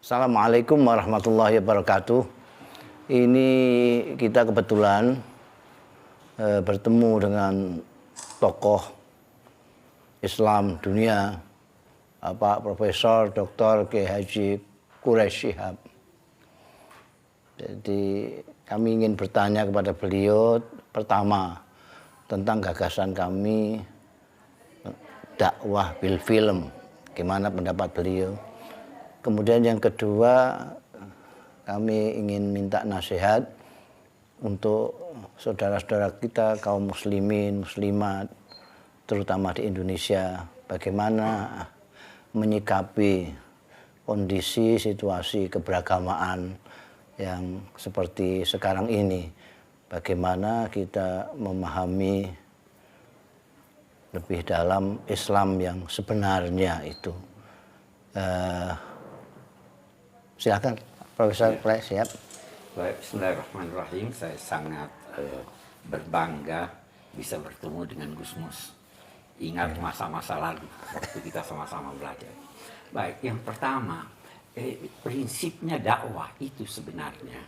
Assalamualaikum warahmatullahi wabarakatuh. Ini kita kebetulan bertemu dengan tokoh Islam dunia, Pak Profesor Dr. Kiai Haji Quraish Shihab. Jadi kami ingin bertanya kepada beliau pertama tentang gagasan kami dakwah bil film. Gimana pendapat beliau? Kemudian yang kedua, kami ingin minta nasihat untuk saudara-saudara kita kaum muslimin, muslimat, terutama di Indonesia, bagaimana menyikapi kondisi situasi keberagamaan yang seperti sekarang ini. Bagaimana kita memahami lebih dalam Islam yang sebenarnya itu. Silakan Profesor Play, siap. Baik, bismillahirrahmanirrahim. Saya sangat berbangga bisa bertemu dengan Gus Mus. Ingat masa-masa lalu waktu kita sama-sama belajar. Baik, yang pertama, prinsipnya dakwah itu sebenarnya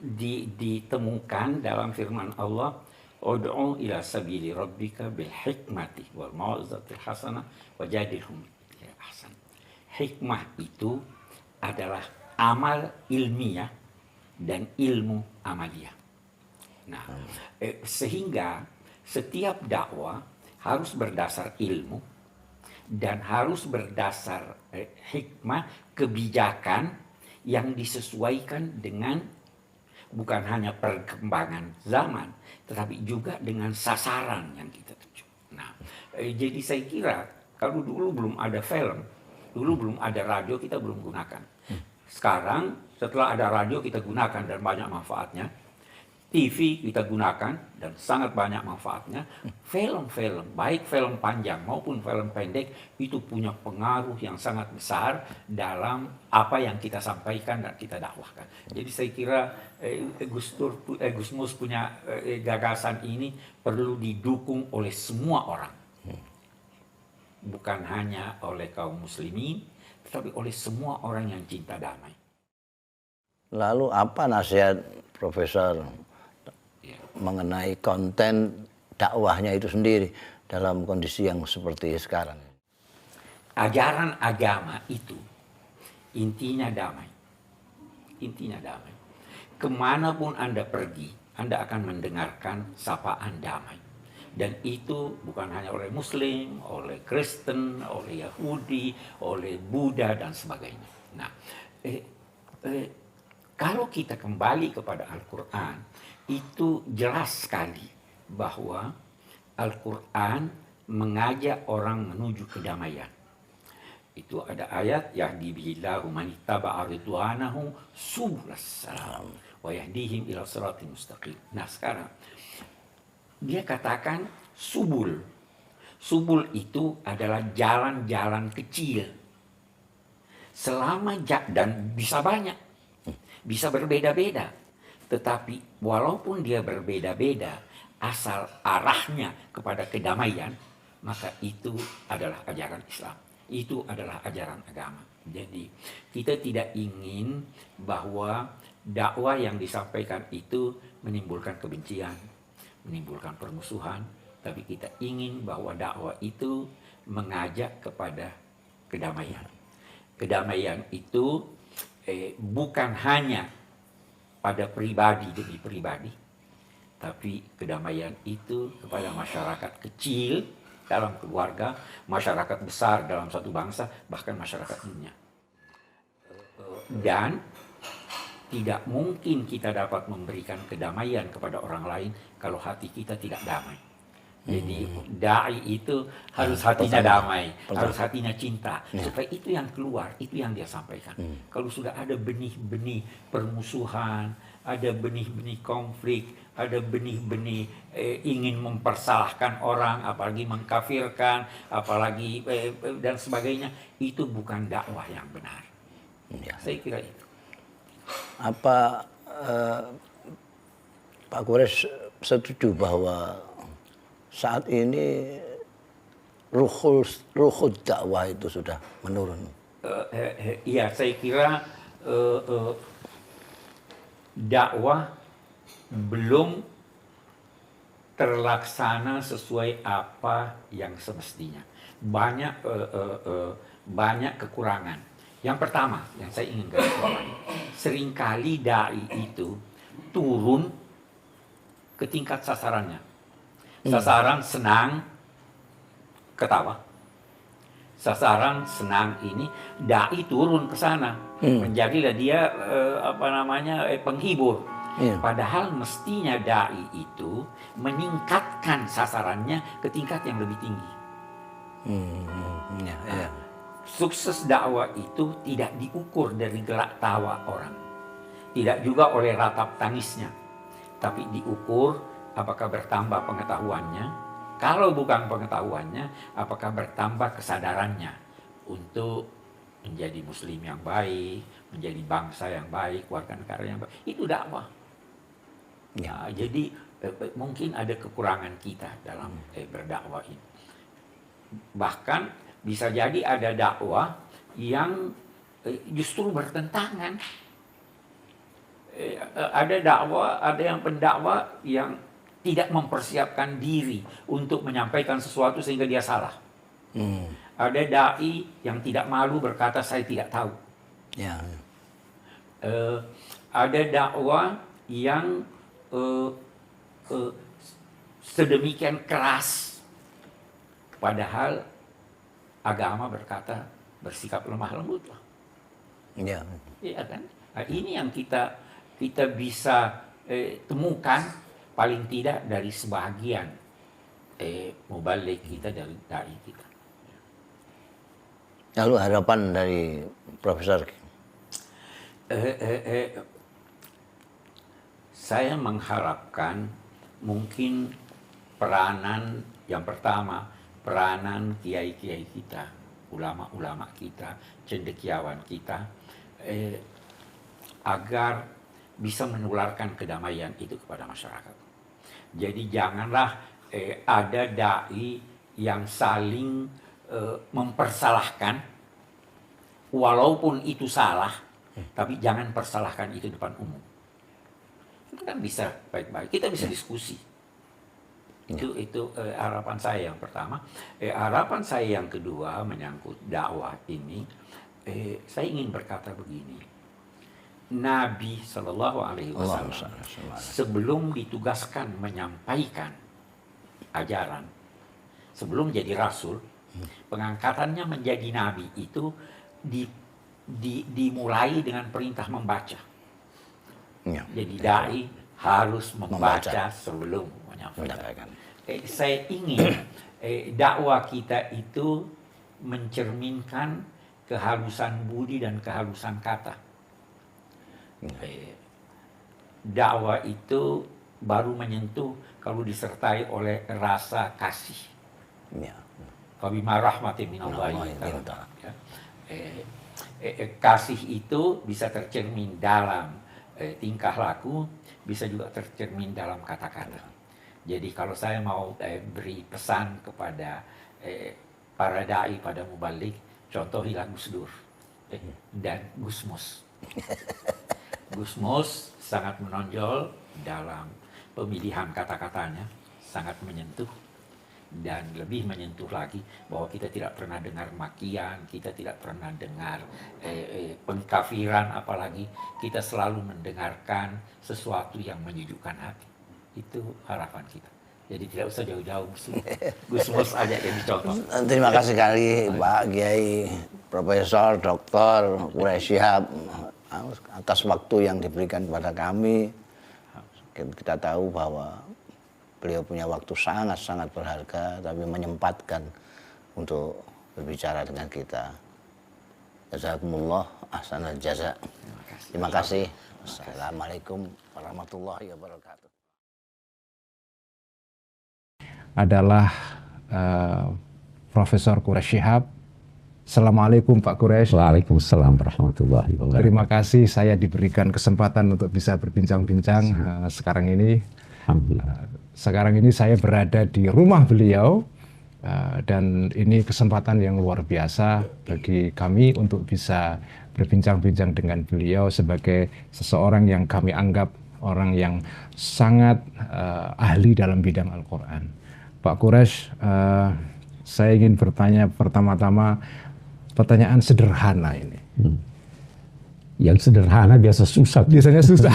ditemukan dalam firman Allah, ud'u ila sabili rabbika bil hikmati wal mau'izatil hasanah wajadilhum bil ahsan. Hikmah itu adalah amal ilmiah dan ilmu amaliyah. Nah, sehingga setiap dakwah harus berdasar ilmu dan harus berdasar hikmah, kebijakan yang disesuaikan dengan bukan hanya perkembangan zaman, tetapi juga dengan sasaran yang kita tuju. Nah, jadi saya kira kalau dulu belum ada film, dulu belum ada radio, kita belum gunakan. Sekarang setelah ada radio kita gunakan dan banyak manfaatnya. TV kita gunakan dan sangat banyak manfaatnya. Film-film, baik film panjang maupun film pendek, itu punya pengaruh yang sangat besar dalam apa yang kita sampaikan dan kita dakwahkan. Jadi saya kira Gus Mus punya gagasan ini perlu didukung oleh semua orang. Bukan hanya oleh kaum muslimin, tetapi oleh semua orang yang cinta damai. Lalu apa nasihat Profesor mengenai konten dakwahnya itu sendiri dalam kondisi yang seperti sekarang? Ajaran agama itu intinya damai. Intinya damai. Kemanapun Anda pergi, Anda akan mendengarkan sapaan damai. Dan itu bukan hanya oleh Muslim, oleh Kristen, oleh Yahudi, oleh Buddha, dan sebagainya. Nah, kalau kita kembali kepada Al-Quran, itu jelas sekali bahwa Al-Quran mengajak orang menuju kedamaian. Itu ada ayat, yahdi bihillahu man ittaba'a ridwanahu subulas salam wa yahdihim ila siratal mustaqim. Nah, sekarang dia katakan subul. Subul itu adalah jalan-jalan kecil. Selama dan bisa banyak, bisa berbeda-beda. Tetapi walaupun dia berbeda-beda, asal arahnya kepada kedamaian, maka itu adalah ajaran Islam. Itu adalah ajaran agama. Jadi kita tidak ingin bahwa dakwah yang disampaikan itu menimbulkan kebencian, menimbulkan permusuhan, tapi kita ingin bahwa dakwah itu mengajak kepada kedamaian. Kedamaian itu bukan hanya pada pribadi demi pribadi, tapi kedamaian itu kepada masyarakat kecil dalam keluarga, masyarakat besar dalam satu bangsa, bahkan masyarakat dunia. Dan tidak mungkin kita dapat memberikan kedamaian kepada orang lain kalau hati kita tidak damai. Jadi dai itu harus hatinya damai, harus hatinya cinta. Supaya itu yang keluar, itu yang dia sampaikan. Kalau sudah ada benih-benih permusuhan, ada benih-benih konflik, ada benih-benih ingin mempersalahkan orang, apalagi mengkafirkan, apalagi dan sebagainya, itu bukan dakwah yang benar. Saya kira itu. Apa Pak Quraish setuju bahwa saat ini ruhul dakwah itu sudah menurun? Iya, saya kira dakwah belum terlaksana sesuai apa yang semestinya. Banyak kekurangan. Yang pertama, yang saya ingin garis bawahi, seringkali dai itu turun ke tingkat sasarannya. Sasaran senang, ketawa. Sasaran senang ini, dai turun ke sana, menjadilah dia penghibur. Iya. Padahal mestinya dai itu meningkatkan sasarannya ke tingkat yang lebih tinggi. Ya. Sukses dakwah itu tidak diukur dari gelak tawa orang, tidak juga oleh ratap tangisnya, tapi diukur apakah bertambah pengetahuannya. Kalau bukan pengetahuannya, apakah bertambah kesadarannya untuk menjadi muslim yang baik, menjadi bangsa yang baik, warga negara yang baik. Itu dakwah. Ya. Jadi mungkin ada kekurangan kita dalam berdakwah ini. Bahkan bisa jadi ada dakwah yang justru bertentangan. Ada dakwah, ada yang pendakwa yang tidak mempersiapkan diri untuk menyampaikan sesuatu sehingga dia salah. Ada dai yang tidak malu berkata saya tidak tahu. Ya. Ada dakwah yang sedemikian keras, padahal agama berkata bersikap lemah lembutlah. Ya. Iya kan? Nah, ini yang kita bisa temukan paling tidak dari sebagian mubalik kita, dari dai kita. Lalu harapan dari Profesor? Saya mengharapkan mungkin peranan yang pertama, peranan kiai-kiai kita, ulama-ulama kita, cendekiawan kita, agar bisa menularkan kedamaian itu kepada masyarakat. Jadi janganlah ada dai yang saling mempersalahkan, walaupun itu salah, tapi jangan persalahkan itu depan umum. Itu kan bisa baik-baik, kita bisa diskusi. Itu harapan saya yang pertama. Harapan saya yang kedua menyangkut dakwah ini, saya ingin berkata begini. Nabi Shallallahu Alaihi Wasallam sebelum ditugaskan menyampaikan ajaran, sebelum jadi rasul, pengangkatannya menjadi nabi itu dimulai dengan perintah membaca. Ya. Jadi dai harus membaca sebelum menyampaikan. Saya ingin dakwah kita itu mencerminkan kehalusan budi dan kehalusan kata. Dakwah itu baru menyentuh kalau disertai oleh rasa kasih. Fabima rahmatin minallahi ta'ala. Kasih itu bisa tercermin dalam tingkah laku, bisa juga tercermin dalam kata-kata. Jadi kalau saya mau beri pesan kepada para dai, pada mubalik, contohilah Gus Dur dan Gus Mus. Gus Mus sangat menonjol dalam pemilihan kata-katanya, sangat menyentuh, dan lebih menyentuh lagi bahwa kita tidak pernah dengar makian, kita tidak pernah dengar pengkafiran, apalagi kita selalu mendengarkan sesuatu yang menyejukkan hati. Itu harapan kita. Jadi tidak usah jauh-jauh, Gus Mus aja yang dicontoh. Terima kasih sekali Pak Kiai Profesor Dr. Quraish Shihab atas waktu yang diberikan kepada kami. Kita tahu bahwa beliau punya waktu sangat-sangat berharga, tapi menyempatkan untuk berbicara dengan kita. Jazakumullah ahsanal jaza. Terima kasih. Assalamualaikum warahmatullahi wabarakatuh. Adalah Profesor Quraish Shihab. Assalamualaikum Pak Quraish. Waalaikumsalam warahmatullahi wabarakatuh. Terima kasih saya diberikan kesempatan untuk bisa berbincang-bincang sekarang ini. Alhamdulillah. Sekarang ini saya berada di rumah beliau Dan ini kesempatan yang luar biasa bagi kami untuk bisa berbincang-bincang dengan beliau sebagai seseorang yang kami anggap orang yang sangat ahli dalam bidang Al-Quran. Pak Quraisy, saya ingin bertanya pertama-tama pertanyaan sederhana ini. Yang sederhana biasa susah. Biasanya susah.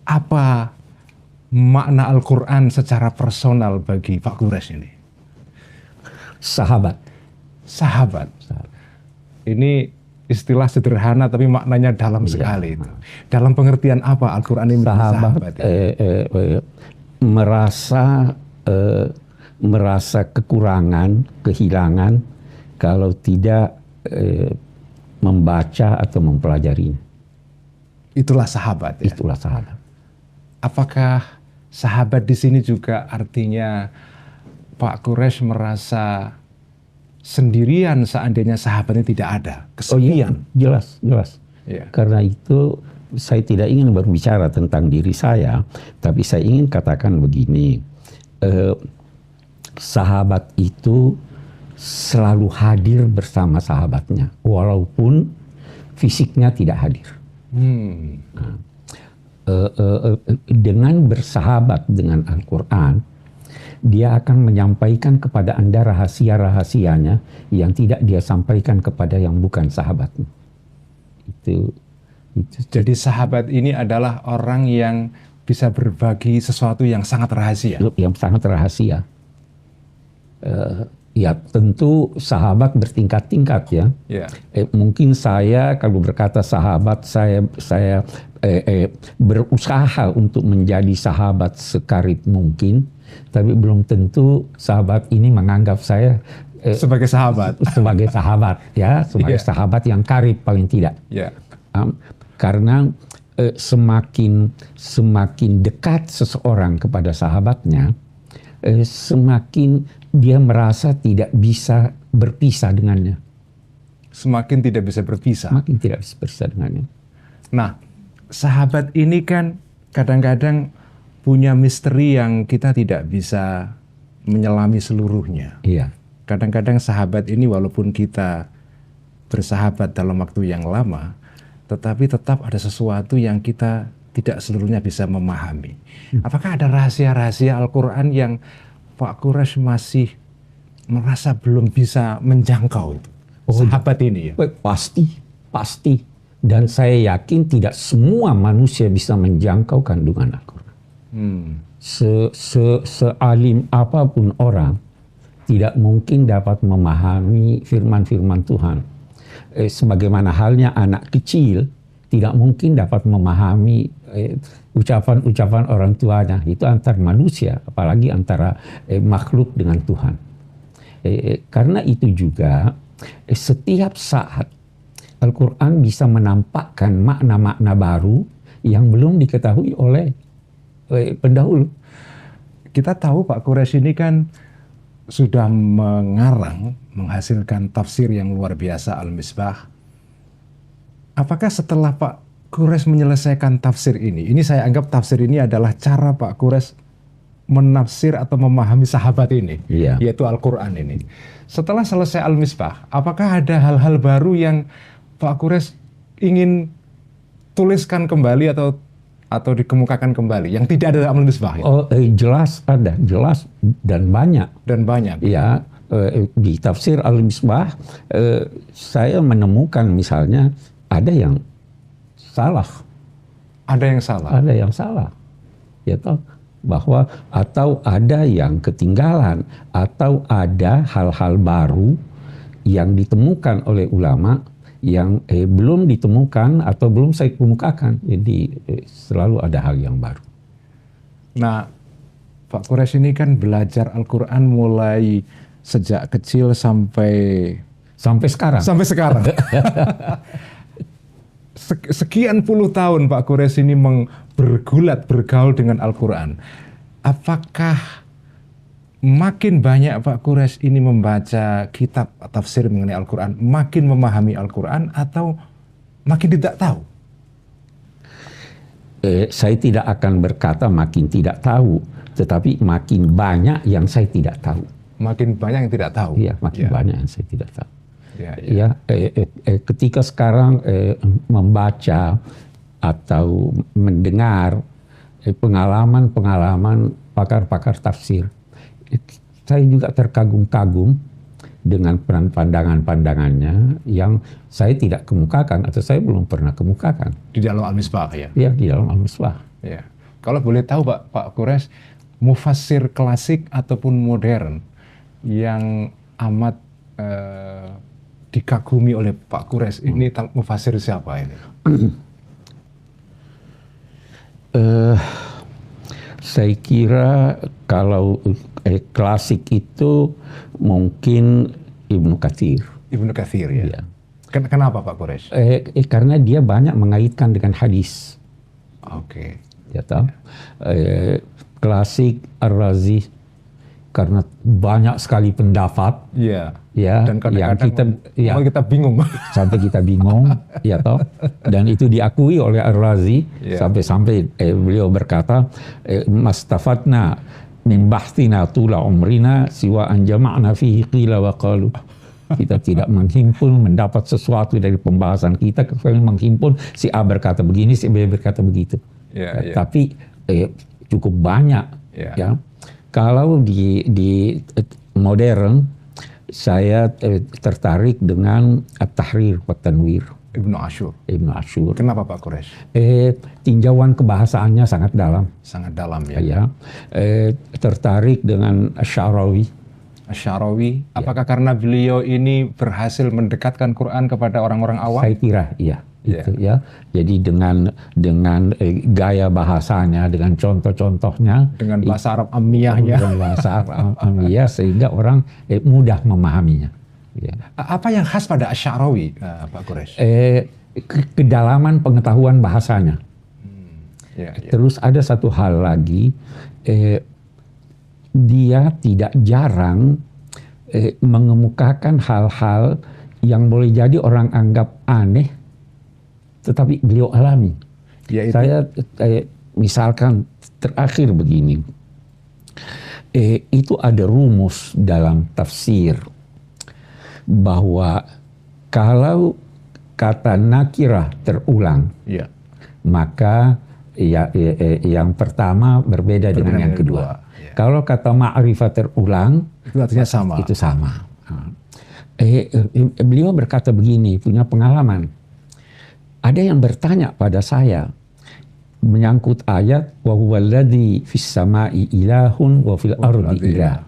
Apa makna Al-Quran secara personal bagi Pak Quraisy ini? Sahabat. Sahabat. Ini istilah sederhana tapi maknanya dalam sekali itu. Dalam pengertian apa Al-Quran ini sahabat? Merasa kekurangan, kehilangan kalau tidak membaca atau mempelajarinya. Itulah sahabat. Ya? Itulah sahabat. Apakah sahabat di sini juga artinya Pak Quraisy merasa sendirian seandainya sahabatnya tidak ada, kesepian? Oh iya, jelas. Ya. Karena itu saya tidak ingin berbicara tentang diri saya, tapi saya ingin katakan begini, sahabat itu selalu hadir bersama sahabatnya, walaupun fisiknya tidak hadir. Dengan bersahabat dengan Al-Quran, dia akan menyampaikan kepada Anda rahasia-rahasianya yang tidak dia sampaikan kepada yang bukan sahabatnya. Itu. Jadi sahabat ini adalah orang yang bisa berbagi sesuatu yang sangat rahasia. Yang sangat rahasia. Ya tentu sahabat bertingkat-tingkat ya. Yeah. Mungkin saya kalau berkata sahabat, saya berusaha untuk menjadi sahabat sekarib mungkin, tapi belum tentu sahabat ini menganggap saya sebagai sahabat. Sebagai sahabat ya, sebagai sahabat yang karib paling tidak. Yeah. Karena semakin dekat seseorang kepada sahabatnya, semakin dia merasa tidak bisa berpisah dengannya. Semakin tidak bisa berpisah. Semakin tidak bisa berpisah dengannya. Nah, sahabat ini kan kadang-kadang punya misteri yang kita tidak bisa menyelami seluruhnya. Iya. Kadang-kadang sahabat ini walaupun kita bersahabat dalam waktu yang lama, tetapi tetap ada sesuatu yang kita tidak seluruhnya bisa memahami. Apakah ada rahasia-rahasia Al-Quran yang Pak Quraisy masih merasa belum bisa menjangkau itu? Sahabat ini ya? Pasti. Dan saya yakin tidak semua manusia bisa menjangkau kandungan Al-Quran. Sealim apapun orang, tidak mungkin dapat memahami firman-firman Tuhan. Sebagaimana halnya anak kecil, tidak mungkin dapat memahami ucapan-ucapan orang tuanya. Itu antar manusia, apalagi antara makhluk dengan Tuhan. Karena itu juga setiap saat Al-Quran bisa menampakkan makna-makna baru yang belum diketahui oleh pendahulu. Kita tahu Pak Quraisy ini kan sudah menghasilkan tafsir yang luar biasa Al-Misbah. Apakah setelah Pak Quraisy menyelesaikan tafsir ini saya anggap tafsir ini adalah cara Pak Quraisy menafsir atau memahami sahabat ini, yaitu Al-Quran ini. Setelah selesai Al-Misbah, apakah ada hal-hal baru yang Pak Quraisy ingin tuliskan kembali atau dikemukakan kembali yang tidak ada dalam Al-Misbah? Jelas ada, jelas dan banyak. Ya, di tafsir Al-Misbah saya menemukan misalnya ada yang salah. Ada yang salah. Ya toh, bahwa atau ada yang ketinggalan atau ada hal-hal baru yang ditemukan oleh ulama yang belum ditemukan atau belum saya kemukakan. Jadi selalu ada hal yang baru. Nah, Pak Quraisy ini kan belajar Al-Quran mulai sejak kecil sampai sekarang. Sekian puluh tahun Pak Quraisy ini bergaul dengan Al-Quran. Apakah makin banyak Pak Quraisy ini membaca kitab tafsir mengenai Al-Quran, makin memahami Al-Quran atau makin tidak tahu? saya tidak akan berkata makin tidak tahu, tetapi makin banyak yang saya tidak tahu. Makin banyak yang tidak tahu. Iya, makin banyak yang saya tidak tahu. Ya. Ketika sekarang membaca atau mendengar pengalaman-pengalaman pakar-pakar tafsir, saya juga terkagum-kagum dengan pandangan-pandangannya yang saya tidak kemukakan atau saya belum pernah kemukakan. Di dalam Al-Misbah ya? Ya, di dalam Al-Misbah. Ya. Kalau boleh tahu Pak Quresh, mufassir klasik ataupun modern yang amat dikagumi oleh Pak Quresh, ini mufassir siapa ini? Saya kira kalau klasik itu mungkin Ibnu Katsir. Ibnu Katsir ya. Ya. Kenapa Pak Quresh? Karena dia banyak mengaitkan dengan hadis. Oke. Ya tahu. Klasik Ar-Razi karena banyak sekali pendapat. Iya. Ya, dan kadang-kadang kita bingung. Sampai kita bingung, ya toh. Dan itu diakui oleh Ar-Razi sampai beliau berkata, "Mastafatna min bahthina tula umrina siwa an jama'na fihi qila wa qalu." Kita tidak menghimpun mendapat sesuatu dari pembahasan kita, kecuali menghimpun si A berkata begini, si B berkata begitu. Tapi cukup banyak. Ya. Kalau di modern, saya tertarik dengan At-Tahrir wa Tanwir. Ibnu Ashur. Ibnu Ashur. Kenapa Pak Quresh? Tinjauan kebahasaannya sangat dalam. Sangat dalam ya. Ya. Tertarik dengan Asy-Sya'rawi. Asy-Sya'rawi. Apakah karena beliau ini berhasil mendekatkan Quran kepada orang-orang awam? Saya kira iya. Itu, ya. Jadi dengan gaya bahasanya, dengan contoh-contohnya, dengan bahasa Arab Ammiyahnya, dengan bahasa Arab Ammiyah, sehingga orang mudah memahaminya. Ya. Apa yang khas pada Asy-Sya'rawi, Pak Quresh? Kedalaman pengetahuan bahasanya. Terus ada satu hal lagi, dia tidak jarang mengemukakan hal-hal yang boleh jadi orang anggap aneh, tetapi beliau alami. Yaitu? Saya misalkan terakhir begini, itu ada rumus dalam tafsir bahwa kalau kata nakirah terulang, maka yang pertama berbeda dengan yang kedua. Kalau kata ma'rifah terulang, itu artinya sama. Itu sama. Beliau berkata begini, punya pengalaman. Ada yang bertanya pada saya menyangkut ayat wa huwallazi fis samai ilahun wa fil ardi ilah.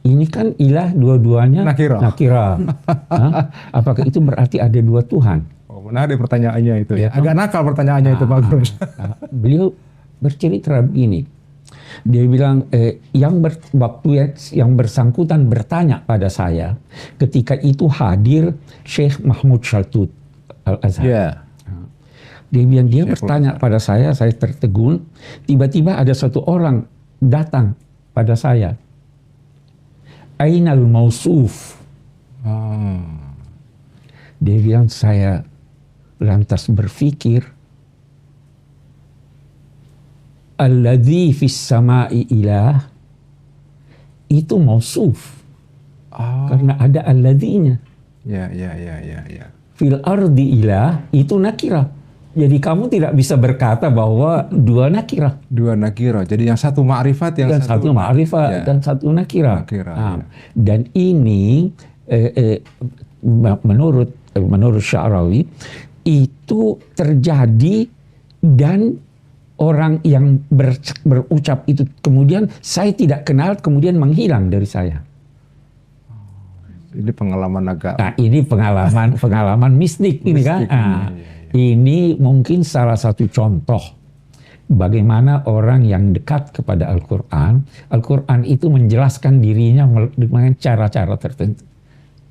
Ini kan ilah dua-duanya nakira. Apakah itu berarti ada dua Tuhan? Oh, menarik pertanyaannya itu ya. Agak nakal pertanyaannya itu Pak Quresh. Beliau bercerita begini. Dia bilang waktu yang bersangkutan bertanya pada saya, ketika itu hadir Syekh Mahmud Shaltut Al-Azhar. Dia bertanya pada saya tertegun. Tiba-tiba ada satu orang datang pada saya. Ainal mausuf. Dia bilang, saya lantas berpikir, alladzi fis sama'i ilah, itu mausuf. Karena ada alladzinya. Ya. Fil ardi ilah, itu nakirah. Jadi kamu tidak bisa berkata bahwa dua nakirah. Dua nakirah. Jadi yang satu ma'rifat, yang satu ma'rifat, dan satu nakirah. Dan ini menurut Sya'rawi itu terjadi, dan orang yang berucap itu kemudian saya tidak kenal, kemudian menghilang dari saya. Ini pengalaman agak. Nah, ini pengalaman mistik ini kan. Ini mungkin salah satu contoh bagaimana orang yang dekat kepada Al-Quran, Al-Quran itu menjelaskan dirinya dengan cara-cara tertentu.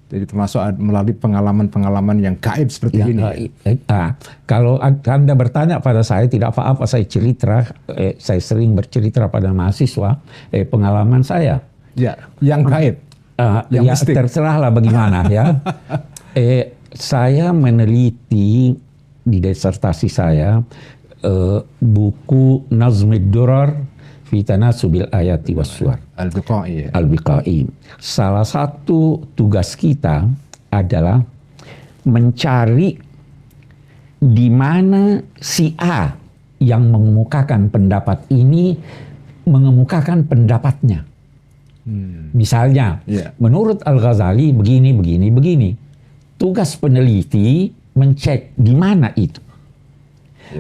Jadi termasuk melalui pengalaman-pengalaman yang gaib seperti ini. Kalau Anda bertanya pada saya, tidak apa-apa saya cerita. Saya sering bercerita pada mahasiswa pengalaman saya. Ya, yang gaib. Yang terserahlah bagaimana ya. Saya meneliti di disertasi saya buku Nazmid Durar fi Tanasubil Ayati Wassuar Al-Biqai. Al-Biqai. Salah satu tugas kita adalah mencari di mana si A yang mengemukakan pendapat ini mengemukakan pendapatnya. Misalnya, menurut Al-Ghazali begini. Tugas peneliti mencek di mana itu.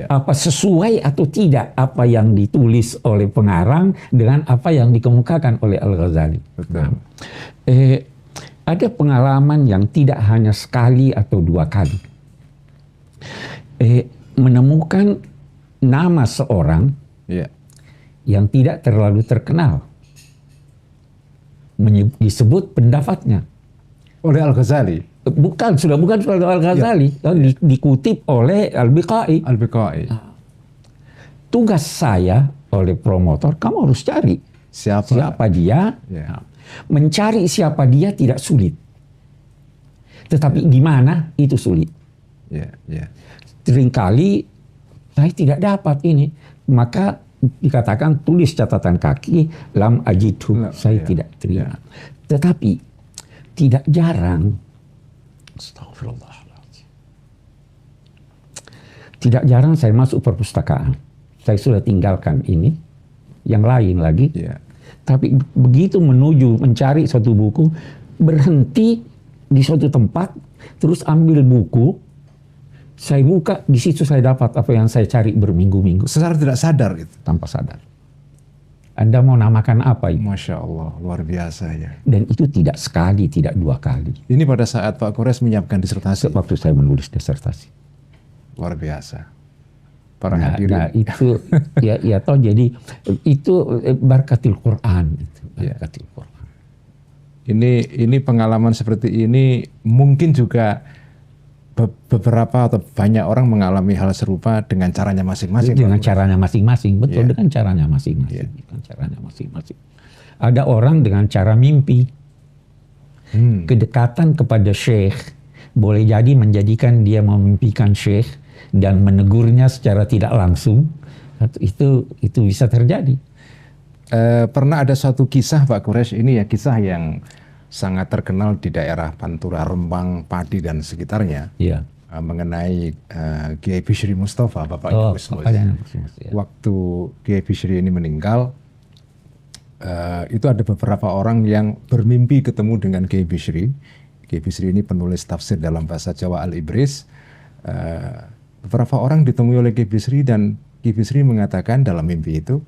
Apa sesuai atau tidak apa yang ditulis oleh pengarang dengan apa yang dikemukakan oleh Al-Ghazali. Ada pengalaman yang tidak hanya sekali atau dua kali. Menemukan nama seorang yang tidak terlalu terkenal. Disebut pendapatnya. Oleh Al-Ghazali? Bukan oleh Al-Ghazali. Dikutip oleh Al-Biqai. Tugas saya oleh promotor, kamu harus cari siapa dia. Mencari siapa dia tidak sulit. Tetapi di mana itu sulit. Seringkali saya tidak dapat ini. Maka dikatakan tulis catatan kaki, lam ajidhu, saya tidak terima. Tetapi tidak jarang, astagfirullahaladzim, tidak jarang saya masuk perpustakaan. Saya sudah tinggalkan ini, yang lain lagi. Tapi begitu mencari suatu buku, berhenti di suatu tempat, terus ambil buku, saya buka, di situ saya dapat apa yang saya cari berminggu-minggu. Secara tidak sadar gitu? Tanpa sadar. Anda mau namakan apa itu? Masya Allah, luar biasa ya. Dan itu tidak sekali, tidak dua kali. Ini pada saat Pak Quraisy menyiapkan disertasi? Waktu saya menulis disertasi. Luar biasa. Para hadirin. Nah itu, ya toh jadi itu barakatil Quran. Barakatil Quran. Ini pengalaman seperti ini mungkin juga beberapa atau banyak orang mengalami hal serupa dengan caranya masing-masing. Dengan caranya masing-masing, betul. Dengan caranya masing-masing. Dengan caranya masing-masing. Ada orang dengan cara mimpi. Kedekatan kepada syekh boleh jadi menjadikan dia memimpikan syekh dan menegurnya secara tidak langsung. Itu bisa terjadi. Pernah ada suatu kisah Pak Quraisy, ini ya kisah yang sangat terkenal di daerah Pantura, Rembang, Padi dan sekitarnya, mengenai Kiai Bishri Mustafa, bapaknya Gus Mus. Waktu Kiai Bishri ini meninggal, itu ada beberapa orang yang bermimpi ketemu dengan Kiai Bishri. Kiai Bishri ini penulis tafsir dalam bahasa Jawa Al-Ibris. Beberapa orang ditemui oleh Kiai Bishri dan Kiai Bishri mengatakan dalam mimpi itu,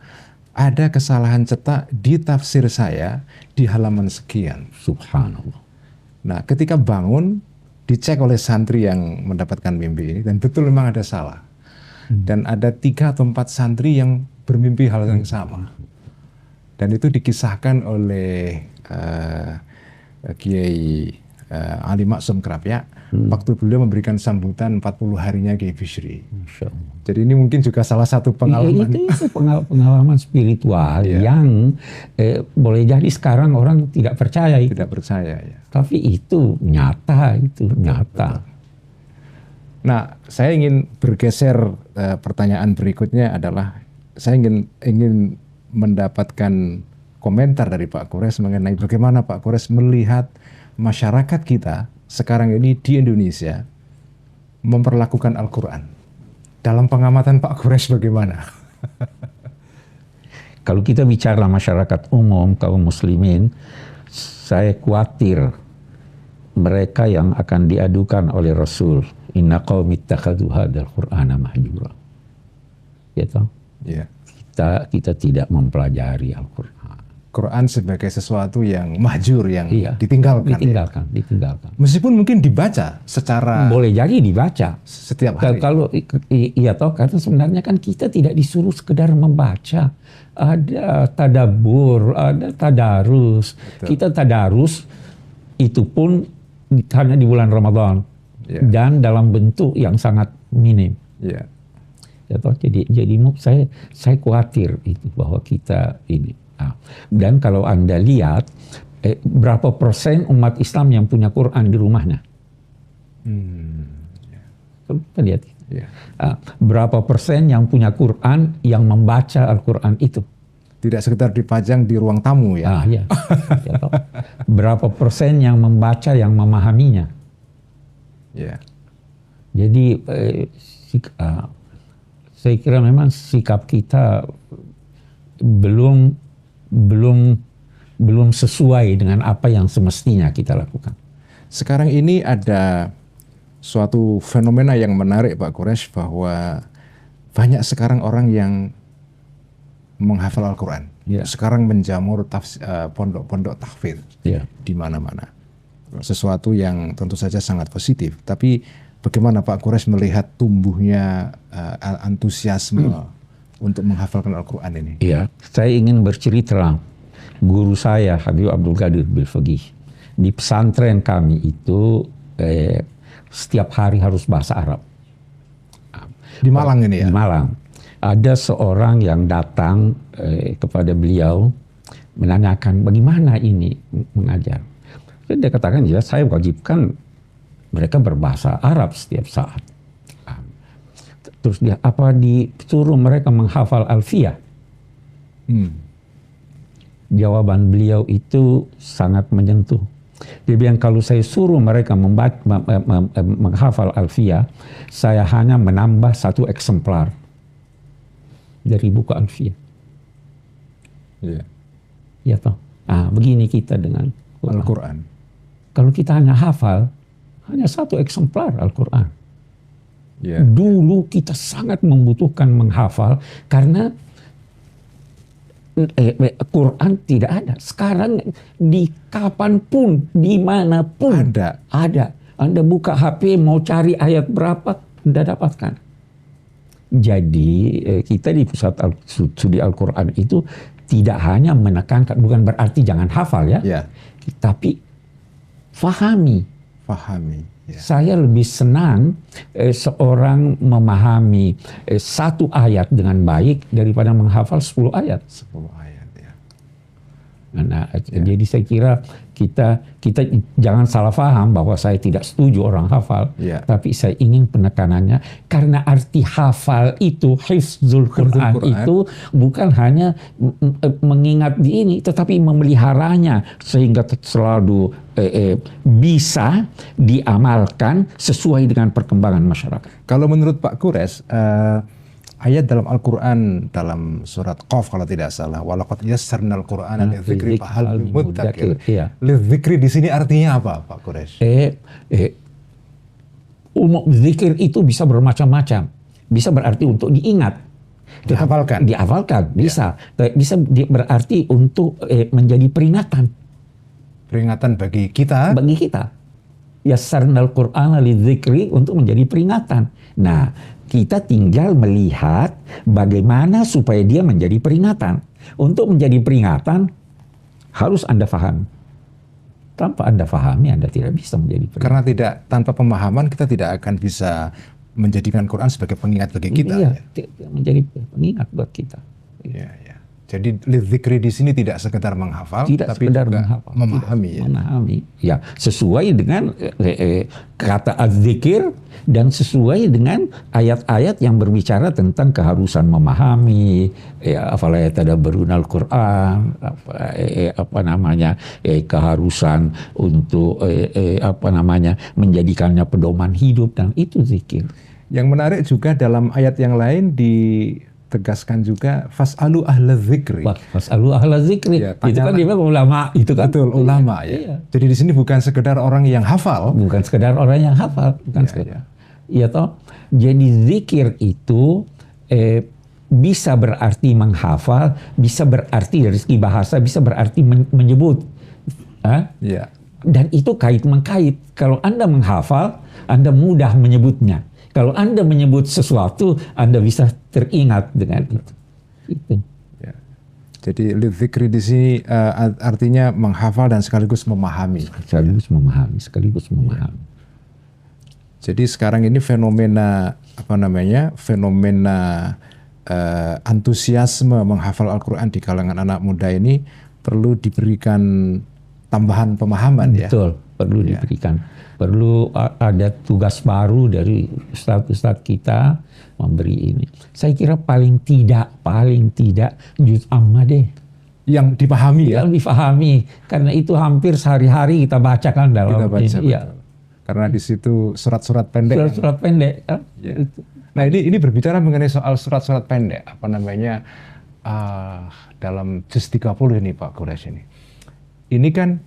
ada kesalahan cetak di tafsir saya di halaman sekian. Subhanallah. Nah, ketika bangun, dicek oleh santri yang mendapatkan mimpi ini, dan betul memang ada salah. Dan ada 3 atau 4 santri yang bermimpi hal yang sama. Dan itu dikisahkan oleh Kiai Ali Maksum Krapyak, waktu beliau memberikan sambutan 40 harinya Kiai Bishri. Jadi ini mungkin juga salah satu pengalaman. Itu pengalaman spiritual yang boleh jadi sekarang orang tidak percaya itu. Tidak percaya ya. Tapi itu nyata, nyata. Nah, saya ingin bergeser, pertanyaan berikutnya adalah saya ingin mendapatkan komentar dari Pak Quraisy mengenai bagaimana Pak Quraisy melihat masyarakat kita sekarang ini di Indonesia memperlakukan Al-Quran. Dalam pengamatan Pak Quraisy bagaimana? Kalau kita bicara masyarakat umum, kaum muslimin, saya khawatir mereka yang akan diadukan oleh Rasul, inna qaumi ittakhadhu hadzal Qur'ana mahjura. Ya toh? Kita tidak mempelajari Al-Quran. Quran sebagai sesuatu yang mahjur, yang ditinggalkan. Ditinggalkan. Meskipun mungkin dibaca secara... Boleh jadi dibaca. Setiap hari. Kalau iya toh, karena sebenarnya kan kita tidak disuruh sekedar membaca. Ada tadabbur, ada tadarus. Betul. Kita tadarus itu pun hanya di bulan Ramadan. Dan dalam bentuk yang sangat minim. Ya toh, jadi saya khawatir itu bahwa kita ini. Dan kalau Anda lihat berapa persen umat Islam yang punya Quran di rumahnya? Kita lihat Ya. Berapa persen yang punya Quran yang membaca Al-Quran itu? Tidak sekedar dipajang di ruang tamu ya. Ya. Ya, toh. Berapa persen yang membaca, yang memahaminya? Ya. Jadi saya kira memang sikap kita belum sesuai dengan apa yang semestinya kita lakukan. Sekarang ini ada suatu fenomena yang menarik Pak Quresh, bahwa banyak sekarang orang yang menghafal Al-Quran. Ya. Sekarang menjamur pondok-pondok tahfidz di mana-mana. Sesuatu yang tentu saja sangat positif. Tapi bagaimana Pak Quresh melihat tumbuhnya antusiasme untuk menghafalkan Al-Quran ini? Iya, saya ingin bercerita. Guru saya Habib Abdul Qadir Bilfaqih, di pesantren kami itu setiap hari harus bahasa Arab. Di Malang ini ya? Di Malang. Ada seorang yang datang kepada beliau menanyakan bagaimana ini mengajar. Dia katakan, ya saya wajibkan mereka berbahasa Arab setiap saat. Terus dia, apa disuruh mereka menghafal Alfiyah? Jawaban beliau itu sangat menyentuh. Dia bilang, kalau saya suruh mereka menghafal Alfiyah, saya hanya menambah 1 eksemplar dari buku Alfiyah. Ya toh. Begini kita dengan Al-Quran. Kalau kita hanya hafal, hanya 1 eksemplar Al-Quran. Yeah. Dulu kita sangat membutuhkan menghafal karena Quran tidak ada. Sekarang di kapanpun, dimanapun ada. Anda buka HP mau cari ayat berapa, Anda dapatkan. Jadi kita di pusat studi Al-Quran itu tidak hanya menekankan, bukan berarti jangan hafal ya, tapi fahami. Ya. Saya lebih senang seorang memahami 1 ayat dengan baik daripada menghafal 10 ayat. 10 ayat ya. Nah, jadi saya kira kita jangan salah paham bahwa saya tidak setuju orang hafal, tapi saya ingin penekanannya karena arti hafal itu, hifzul Quran itu bukan hanya mengingat di ini, tetapi memeliharanya sehingga selalu bisa diamalkan sesuai dengan perkembangan masyarakat. Kalau menurut Pak Quresh, ayat dalam Al-Quran dalam surat Qaf kalau tidak salah, walaqad yassarnal Qur'ana lidzikri fahal mudzakir. Lidzikri di sini artinya apa, Pak Quresh? Zikir itu bisa bermacam-macam. Bisa berarti untuk diingat. Dihafalkan, bisa. Bisa berarti untuk menjadi peringatan. Peringatan bagi kita. Bagi kita. Yassarnal Qur'ana lidzikri untuk menjadi peringatan. Nah, kita tinggal melihat bagaimana supaya dia menjadi peringatan. Untuk menjadi peringatan, harus Anda pahami. Tanpa Anda pahami, Anda tidak bisa menjadi peringatan. Karena tanpa pemahaman, kita tidak akan bisa menjadikan Quran sebagai pengingat bagi kita. Iya, menjadi pengingat buat kita. Iya. Jadi lidzikri di sini tidak sekedar menghafal, tapi juga memahami. Memahami. Ya, sesuai dengan kata az-zikir dan sesuai dengan ayat-ayat yang berbicara tentang keharusan memahami, afala yatadabbaruna al-Qur'an, keharusan untuk menjadikannya pedoman hidup, dan itu zikir. Yang menarik juga dalam ayat yang lain ditegaskan juga fas'alu ahla dzikri. Fas'alu ahla dzikri. Ya, itu kan dia ulama, itu kan. Betul, ulama ya. Iya. Jadi di sini bukan sekedar orang yang hafal. Bukan sekedar orang yang hafal, bukan sekedar. Iya toh. Jadi zikir itu bisa berarti menghafal, bisa berarti dari segi bahasa, bisa berarti menyebut. Iya. Dan itu kait-mengkait. Kalau Anda menghafal, Anda mudah menyebutnya. Kalau Anda menyebut sesuatu, Anda bisa teringat dengan itu. Ya. Jadi lidzikri di sini artinya menghafal dan sekaligus memahami. Sekaligus memahami. Jadi sekarang ini fenomena antusiasme menghafal Al-Quran di kalangan anak muda ini perlu diberikan tambahan pemahaman. Betul. perlu diberikan. Perlu ada tugas baru dari ustadz-ustadz kita memberi ini. Saya kira paling tidak juz amma deh. Yang dipahami ya? Yang dipahami. Karena itu hampir sehari-hari kita bacakan dalam Kita baca, ini. Ya. Karena di situ surat-surat pendek. Surat-surat pendek. Kan? Ya. Nah ini berbicara mengenai soal surat-surat pendek. Apa namanya, dalam juz 30 ini Pak Quraisy ini. Ini kan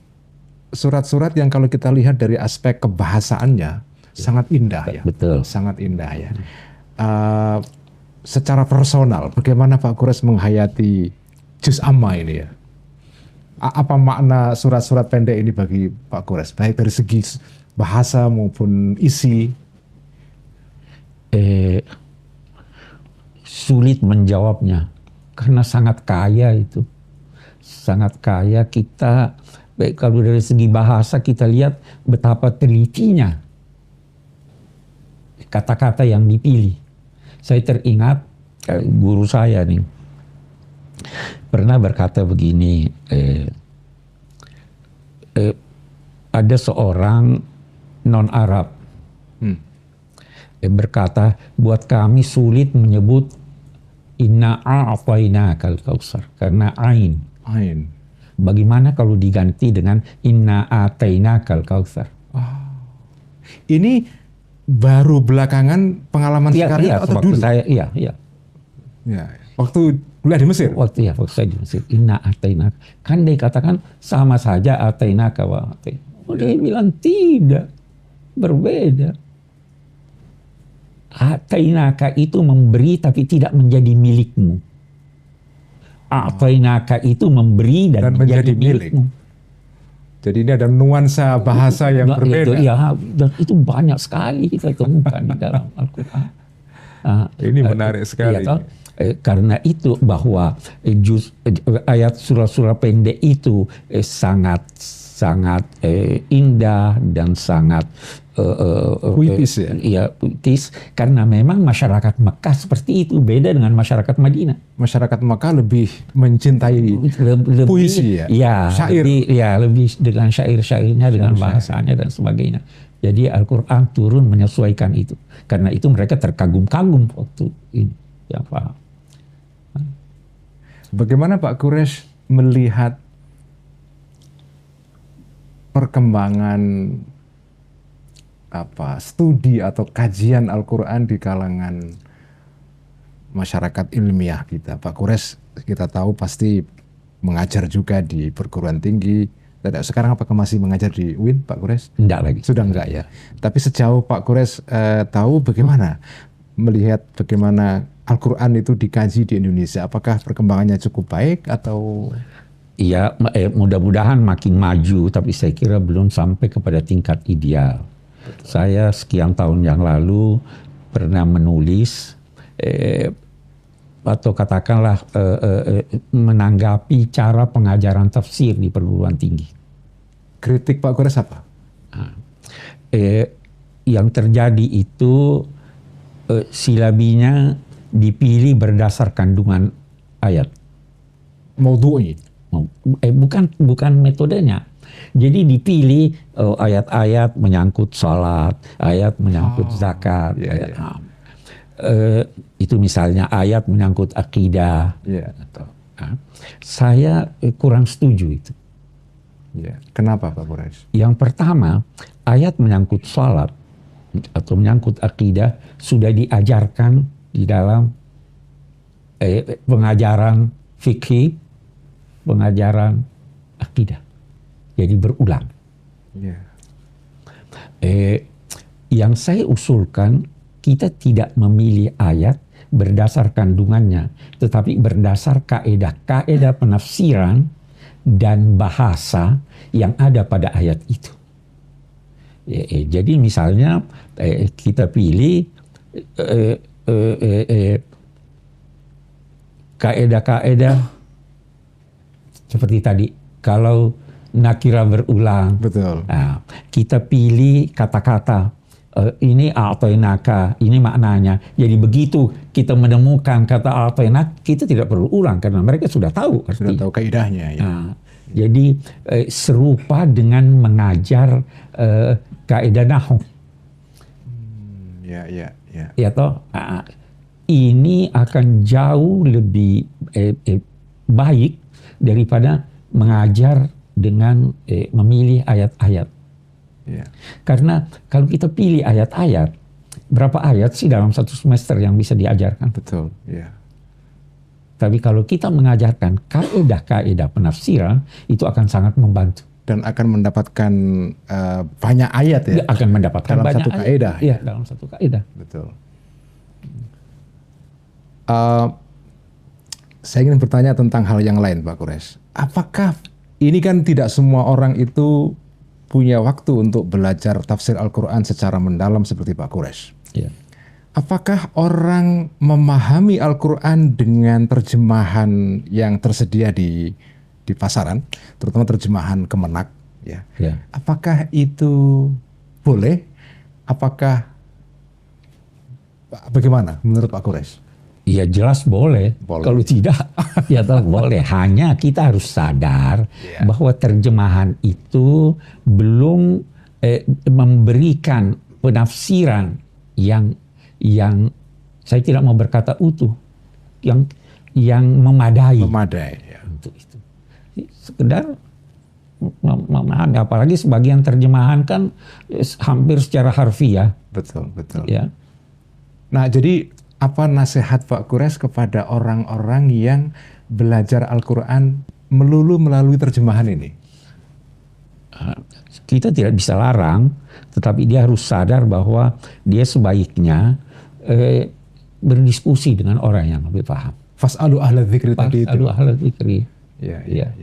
surat-surat yang kalau kita lihat dari aspek kebahasaannya sangat indah ya. Betul. Sangat indah ya. Secara personal, bagaimana Pak Quraisy menghayati juz amma ini ya? Apa makna surat-surat pendek ini bagi Pak Quraisy? Baik dari segi bahasa maupun isi. Sulit menjawabnya karena sangat kaya itu. Sangat kaya kita. Baik, kalau dari segi bahasa kita lihat betapa telitinya kata-kata yang dipilih. Saya teringat guru saya nih pernah berkata begini, ada seorang non-Arab berkata, buat kami sulit menyebut inna a'tainakal kautsar karena ain. Bagaimana kalau diganti dengan inna atainakal kautsar? Ini baru belakangan pengalaman sekarang atau dulu? Iya. Ya, waktu kuliah di Mesir. Waktu saya di Mesir. Inna atainaka. Kan dia katakan sama saja atainaka wa atainaka. Dia bilang tidak, berbeda. Atainaka itu memberi tapi tidak menjadi milikmu. Atainaka itu memberi dan menjadi milikmu. Jadi ini ada nuansa bahasa yang berbeda. Dan itu banyak sekali kita temukan di dalam Al-Quran. Ini menarik sekali. Karena itu bahwa ayat surah-surah pendek itu sangat indah dan sangat puitis ya? Iya, puitis. Karena memang masyarakat Mekah seperti itu, beda dengan masyarakat Madinah. Masyarakat Mekah lebih mencintai puisi ya? Iya, syair. Lebih dengan syair-syairnya, dengan bahasanya dan sebagainya. Jadi Al-Quran turun menyesuaikan itu. Karena itu mereka terkagum-kagum waktu ini. Ya, paham. Bagaimana Pak Quraisy melihat perkembangan studi atau kajian Al-Quran di kalangan masyarakat ilmiah kita? Pak Quraisy kita tahu pasti mengajar juga di perguruan tinggi. Sekarang apakah masih mengajar di UIN Pak Quraisy? Enggak lagi. Sudah enggak ya. Tapi sejauh Pak Quraisy tahu bagaimana melihat bagaimana Al-Quran itu dikaji di Indonesia, apakah perkembangannya cukup baik atau? Iya, mudah-mudahan makin maju, tapi saya kira belum sampai kepada tingkat ideal. Betul. Saya sekian tahun yang lalu pernah menulis atau katakanlah menanggapi cara pengajaran tafsir di perguruan tinggi. Kritik Pak Quraisy apa? Yang terjadi itu silabinya dipilih berdasar kandungan ayat. Maudhu'i. Bukan metodenya. Jadi dipilih ayat-ayat menyangkut salat, ayat menyangkut zakat. Itu misalnya ayat menyangkut akidah. Saya kurang setuju itu. Kenapa Pak Quraisy? Yang pertama, ayat menyangkut salat atau menyangkut akidah sudah diajarkan di dalam pengajaran fikih, pengajaran akidah. Jadi berulang. Yang saya usulkan, kita tidak memilih ayat berdasar kandungannya, tetapi berdasar kaedah penafsiran dan bahasa yang ada pada ayat itu. Jadi misalnya kita pilih kaedah-kaedah seperti tadi. Kalau nakira berulang, betul. Nah, kita pilih kata-kata ini a'tainaka, ini maknanya. Jadi begitu kita menemukan kata a'tainaka, kita tidak perlu ulang karena mereka sudah tahu artinya. Sudah tahu kaidahnya. Ya. Nah, Jadi serupa dengan mengajar kaidah nahwu. Ya toh, ini akan jauh lebih baik daripada mengajar dengan memilih ayat-ayat. Karena kalau kita pilih ayat-ayat, berapa ayat sih dalam satu semester yang bisa diajarkan? Betul. Tapi kalau kita mengajarkan kaidah-kaidah penafsiran, itu akan sangat membantu. Dan akan mendapatkan banyak ayat ya? Akan mendapatkan dalam banyak satu kaidah. Iya, dalam satu kaidah. Betul. Saya ingin bertanya tentang hal yang lain, Pak Quraisy. Apakah ini kan tidak semua orang itu punya waktu untuk belajar tafsir Al-Quran secara mendalam seperti Pak Quraisy? Iya. Apakah orang memahami Al-Quran dengan terjemahan yang tersedia di pasaran, terutama terjemahan Kemenak, ya? Apakah itu boleh? Apakah bagaimana menurut Pak Quraisy? Ya jelas boleh. Kalau tidak, ya tak boleh. Hanya kita harus sadar bahwa terjemahan itu belum memberikan penafsiran yang saya tidak mau berkata utuh, yang memadai. Untuk itu. Sekedar memahami, apalagi sebagian terjemahan kan hampir secara harfiah. Betul. Ya. Nah, jadi apa nasihat Pak Quraisy kepada orang-orang yang belajar Al-Quran melulu melalui terjemahan ini? Kita tidak bisa larang, tetapi dia harus sadar bahwa dia sebaiknya berdiskusi dengan orang yang lebih paham. Fas'alu ahla dzikri tadi itu. Fas'alu ahla dzikri. Ya.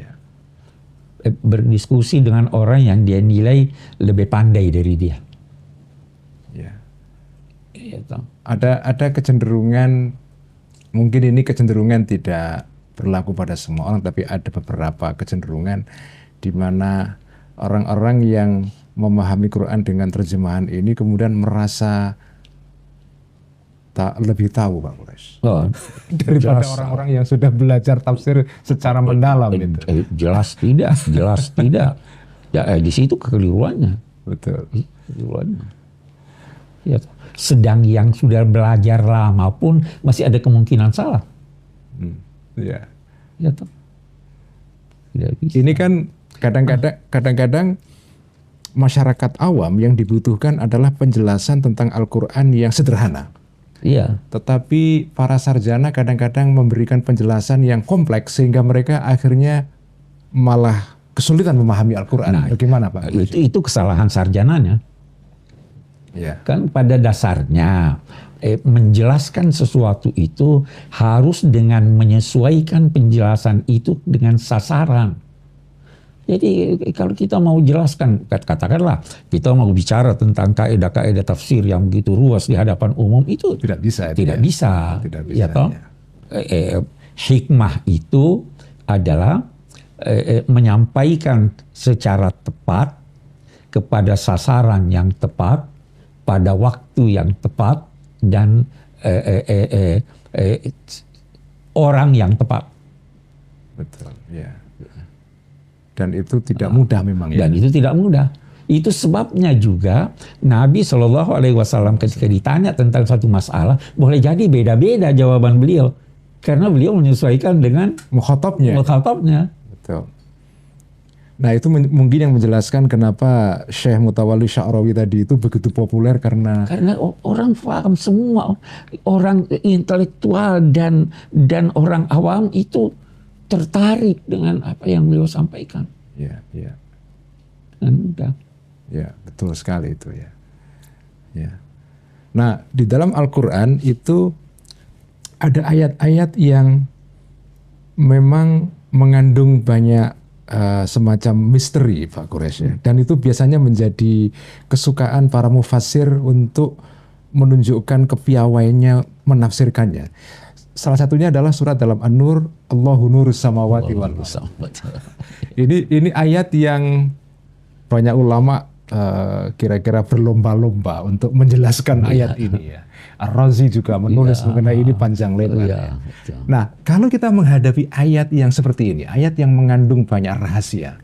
Berdiskusi dengan orang yang dia nilai lebih pandai dari dia. Ada kecenderungan, mungkin ini kecenderungan tidak berlaku pada semua orang, tapi ada beberapa kecenderungan di mana orang-orang yang memahami Quran dengan terjemahan ini kemudian merasa lebih tahu, Pak Quraisy, daripada orang-orang yang sudah belajar tafsir secara mendalam. Jelas tidak. Ya, di situ kekeliruannya. Betul. Kekeliruannya. Ya. Sedang yang sudah belajar lama pun masih ada kemungkinan salah. Ya toh. Ini kan kadang-kadang masyarakat awam yang dibutuhkan adalah penjelasan tentang Al-Quran yang sederhana. Iya. Tetapi para sarjana kadang-kadang memberikan penjelasan yang kompleks sehingga mereka akhirnya malah kesulitan memahami Al-Quran. Bagaimana, Pak? Itu kesalahan sarjananya. Kan pada dasarnya menjelaskan sesuatu itu harus dengan menyesuaikan penjelasan itu dengan sasaran. Jadi kalau kita mau jelaskan, katakanlah kita mau bicara tentang kaidah-kaidah tafsir yang begitu luas di hadapan umum, itu tidak bisa. Ya toh? Hikmah itu adalah menyampaikan secara tepat kepada sasaran yang tepat, pada waktu yang tepat, dan orang yang tepat. Betul, ya. Dan itu tidak mudah memang. Dan itu tidak mudah. Itu sebabnya juga Nabi SAW ketika ditanya tentang satu masalah, boleh jadi beda-beda jawaban beliau, karena beliau menyesuaikan dengan mukhatabnya. Betul. Nah, itu mungkin yang menjelaskan kenapa Syekh Mutawalli Sya'rawi tadi itu begitu populer, karena orang paham semua, orang intelektual dan orang awam itu tertarik dengan apa yang beliau sampaikan. Ya. Dan mudah. Ya, betul sekali itu ya. Nah, di dalam Al-Quran itu ada ayat-ayat yang memang mengandung banyak semacam misteri, Pak Quraisy, dan itu biasanya menjadi kesukaan para mufassir untuk menunjukkan kepiawaiannya menafsirkannya. Salah satunya adalah surat dalam An-Nur, Allahu nurus samawati wal ardh. Ini ayat yang banyak ulama kira-kira berlomba-lomba untuk menjelaskan ayat ini ya. Ar-Razi juga menulis mengenai ini panjang lebar. Ya. Nah, kalau kita menghadapi ayat yang seperti ini, ayat yang mengandung banyak rahasia,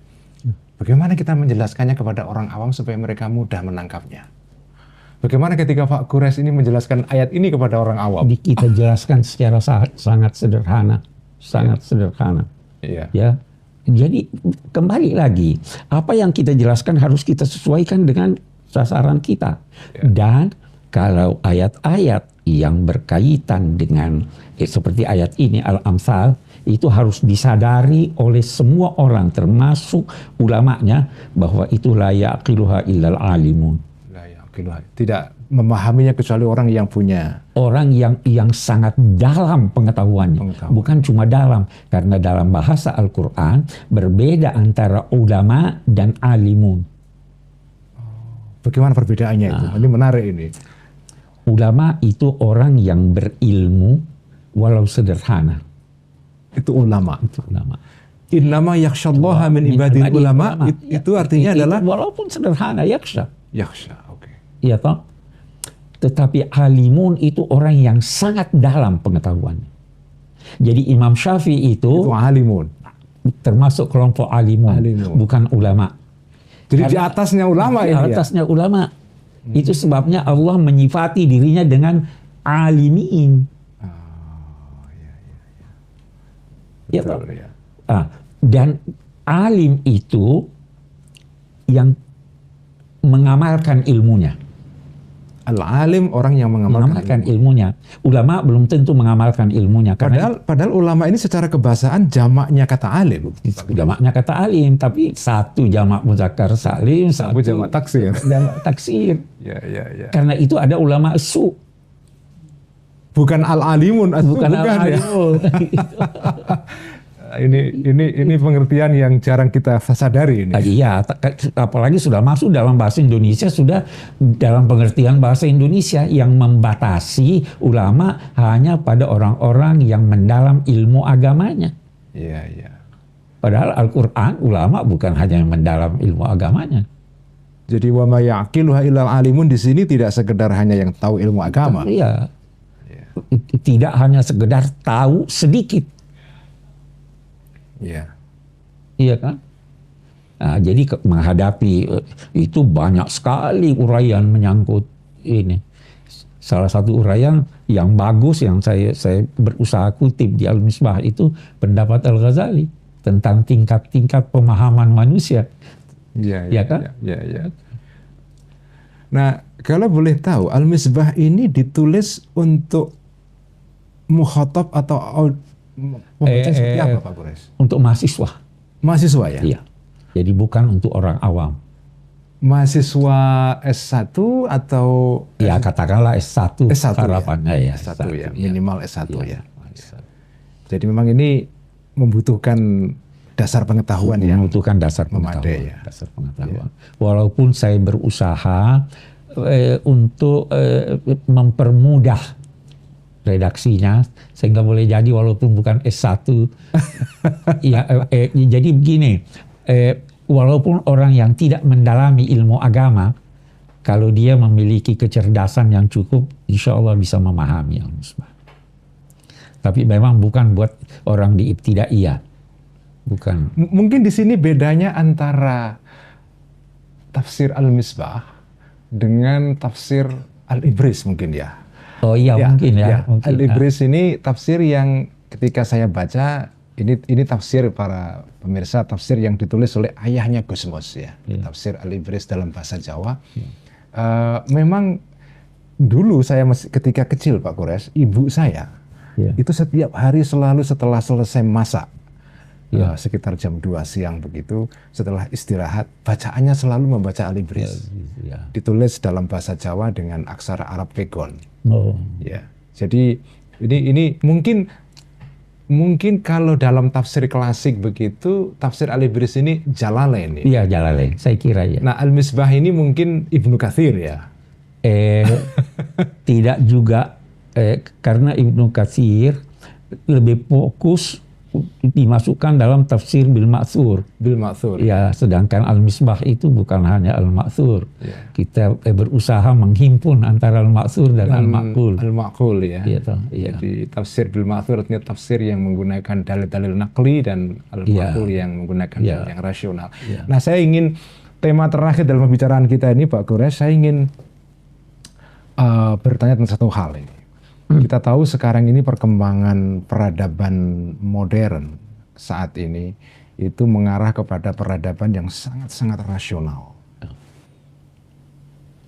bagaimana kita menjelaskannya kepada orang awam supaya mereka mudah menangkapnya? Bagaimana ketika Pak Quraisy ini menjelaskan ayat ini kepada orang awam? Kita jelaskan secara sangat sederhana, sangat sederhana. Iya. Ya. Jadi kembali lagi, apa yang kita jelaskan harus kita sesuaikan dengan sasaran kita. Dan kalau ayat-ayat yang berkaitan dengan seperti ayat ini Al-Amsal, itu harus disadari oleh semua orang termasuk ulamanya bahwa itu la yaqiluha illal alimun. Tidak memahaminya kecuali orang yang punya, orang yang sangat dalam pengetahuannya. Bukan cuma dalam, karena dalam bahasa Al-Quran berbeda antara ulama dan alimun. Bagaimana perbedaannya itu? Ini menarik ini. Ulama itu orang yang berilmu walau sederhana. Itu ulama. Itu ulama. Innama yakhsyallaha min ibadil ulama. Itu artinya adalah walaupun sederhana, yakhsha. Yakhsha, oke. Iya toh? Tetapi alimun itu orang yang sangat dalam pengetahuannya. Jadi Imam Syafi'i itu alimun, termasuk kelompok alimun, bukan ulama. Jadi di atasnya ulama ini. Di atasnya ulama. Itu sebabnya Allah menyifati dirinya dengan alimin. Ya, betul, ya. Dan alim itu yang mengamalkan ilmunya. Al-alim orang yang mengamalkan ilmunya. Ulama belum tentu mengamalkan ilmunya. Padahal ulama ini secara kebahasaan jamaknya kata alim. Jamaknya kata alim, tapi satu jamak muzakkar salim, satu jamak taksir. Jamak taksir. Ya. Karena itu ada ulama su. Bukan al-alimun, bukan al-alimun. Ini pengertian yang jarang kita sadari ini. Iya, apalagi sudah masuk dalam bahasa Indonesia, sudah dalam pengertian bahasa Indonesia yang membatasi ulama hanya pada orang-orang yang mendalam ilmu agamanya. Iya. Padahal Al-Quran ulama bukan hanya yang mendalam ilmu agamanya. Jadi wa ma yaqiluha illal alimun di sini tidak sekedar hanya yang tahu ilmu agama. Iya. Tidak hanya sekedar tahu sedikit. Iya kan? Nah, jadi menghadapi itu banyak sekali uraian menyangkut ini. Salah satu uraian yang bagus yang saya berusaha kutip di Al-Misbah itu pendapat Al-Ghazali tentang tingkat-tingkat pemahaman manusia. Iya kan? Iya. Nah, kalau boleh tahu Al-Misbah ini ditulis untuk mukhatab atau pembaca seperti apa Pak Quraisy? Untuk mahasiswa. Mahasiswa ya? Iya. Jadi bukan untuk orang awam. Mahasiswa S1 atau? Ya katakanlah S1. S1 harapannya ya. S1 ya, minimal S1 ya. Jadi memang ini membutuhkan dasar pengetahuan ya. Membutuhkan dasar pengetahuan. Memadai ya. Dasar pengetahuan. Walaupun saya berusaha untuk mempermudah redaksinya sehingga boleh jadi walaupun bukan S1 jadi begini, walaupun orang yang tidak mendalami ilmu agama, kalau dia memiliki kecerdasan yang cukup, insya Allah bisa memahami Al-Misbah. Tapi memang bukan buat orang di ibtidaiyah, bukan. Mungkin di sini bedanya antara tafsir Al-Misbah dengan tafsir Al-Ibris mungkin ya. Oh iya mungkin ya. Al-Ibris ini tafsir yang ketika saya baca ini tafsir para pemirsa, tafsir yang ditulis oleh ayahnya Gusmus ya. Tafsir Al-Ibris dalam bahasa Jawa. Memang dulu saya ketika kecil Pak Quraisy, ibu saya itu setiap hari selalu setelah selesai masak sekitar jam 2 siang begitu, setelah istirahat bacaannya selalu membaca Al-Ibris. Ditulis dalam bahasa Jawa dengan aksara Arab Pegon. Jadi ini mungkin kalau dalam tafsir klasik begitu, tafsir Al-Ibris ini Jalalain. Iya, Jalalain, saya kira ya. Nah, Al-Misbah ini mungkin Ibnu Katsir ya. Tidak juga, karena Ibnu Katsir lebih fokus dimasukkan dalam tafsir bil ma'thur. Bil ma'thur. Ya, sedangkan al-misbah itu bukan hanya al-ma'thur. Kita berusaha menghimpun antara al-ma'thur dan al-ma'qul. Al-ma'qul ya. Iya. Jadi tafsir bil ma'thur artinya tafsir yang menggunakan dalil-dalil naqli dan al-ma'qul yang menggunakan dalil yang rasional. Nah, saya ingin tema terakhir dalam pembicaraan kita ini, Pak Quresh, saya ingin bertanya tentang satu hal ini. Kita tahu sekarang ini perkembangan peradaban modern saat ini itu mengarah kepada peradaban yang sangat-sangat rasional.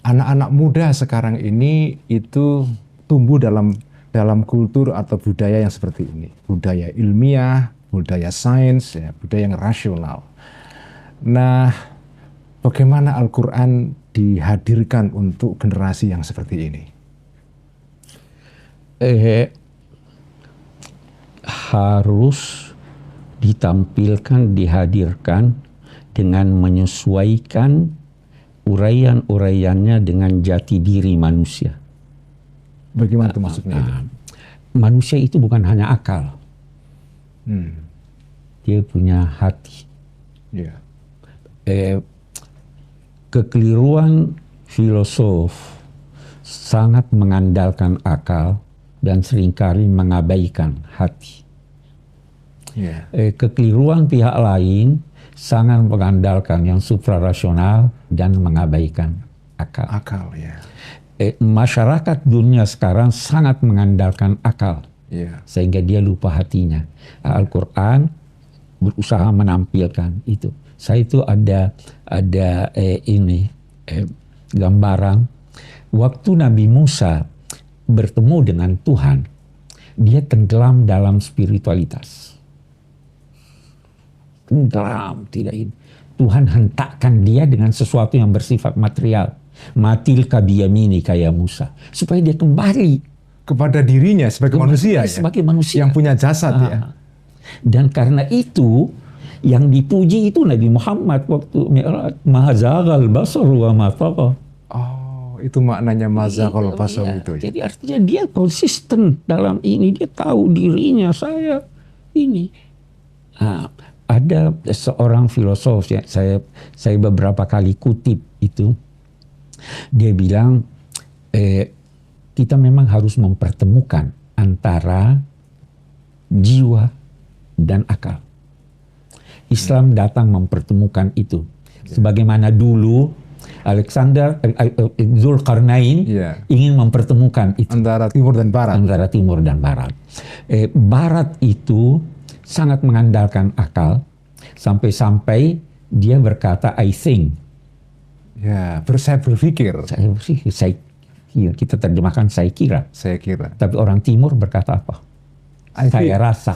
Anak-anak muda sekarang ini itu tumbuh dalam kultur atau budaya yang seperti ini. Budaya ilmiah, budaya sains, ya, budaya yang rasional. Nah, bagaimana Al-Quran dihadirkan untuk generasi yang seperti ini? Harus ditampilkan, dihadirkan dengan menyesuaikan uraian-uraiannya dengan jati diri manusia. Bagaimana itu maksudnya? Manusia itu bukan hanya akal. Dia punya hati. Kekeliruan filosof sangat mengandalkan akal dan seringkali mengabaikan hati. Kekeliruan pihak lain sangat mengandalkan yang suprarasional dan mengabaikan akal. Masyarakat dunia sekarang sangat mengandalkan akal, sehingga dia lupa hatinya. Al-Quran berusaha menampilkan itu. Saya itu ada gambaran waktu Nabi Musa bertemu dengan Tuhan, dia tenggelam dalam spiritualitas. Tenggelam, tidak ini. Tuhan hentakkan dia dengan sesuatu yang bersifat material. Matil kabiyamini kaya Musa, supaya dia kembali kepada dirinya sebagai manusia, sebagai manusia yang punya jasad. Dan karena itu yang dipuji itu Nabi Muhammad waktu Mi'raj, mahazagal basar wa ma tagha. Itu maknanya mazaqal basar itu. Jadi artinya dia konsisten dalam ini, dia tahu dirinya, saya ini. Ada seorang filosof ya, saya beberapa kali kutip itu. Dia bilang kita memang harus mempertemukan antara jiwa dan akal. Islam datang mempertemukan itu. Sebagaimana dulu Zulkarnain ingin mempertemukan itu. Antara timur dan barat. Barat itu sangat mengandalkan akal. Sampai-sampai dia berkata, I think. Saya berpikir. Kita terjemahkan saya kira. Tapi orang timur berkata apa? Saya rasa.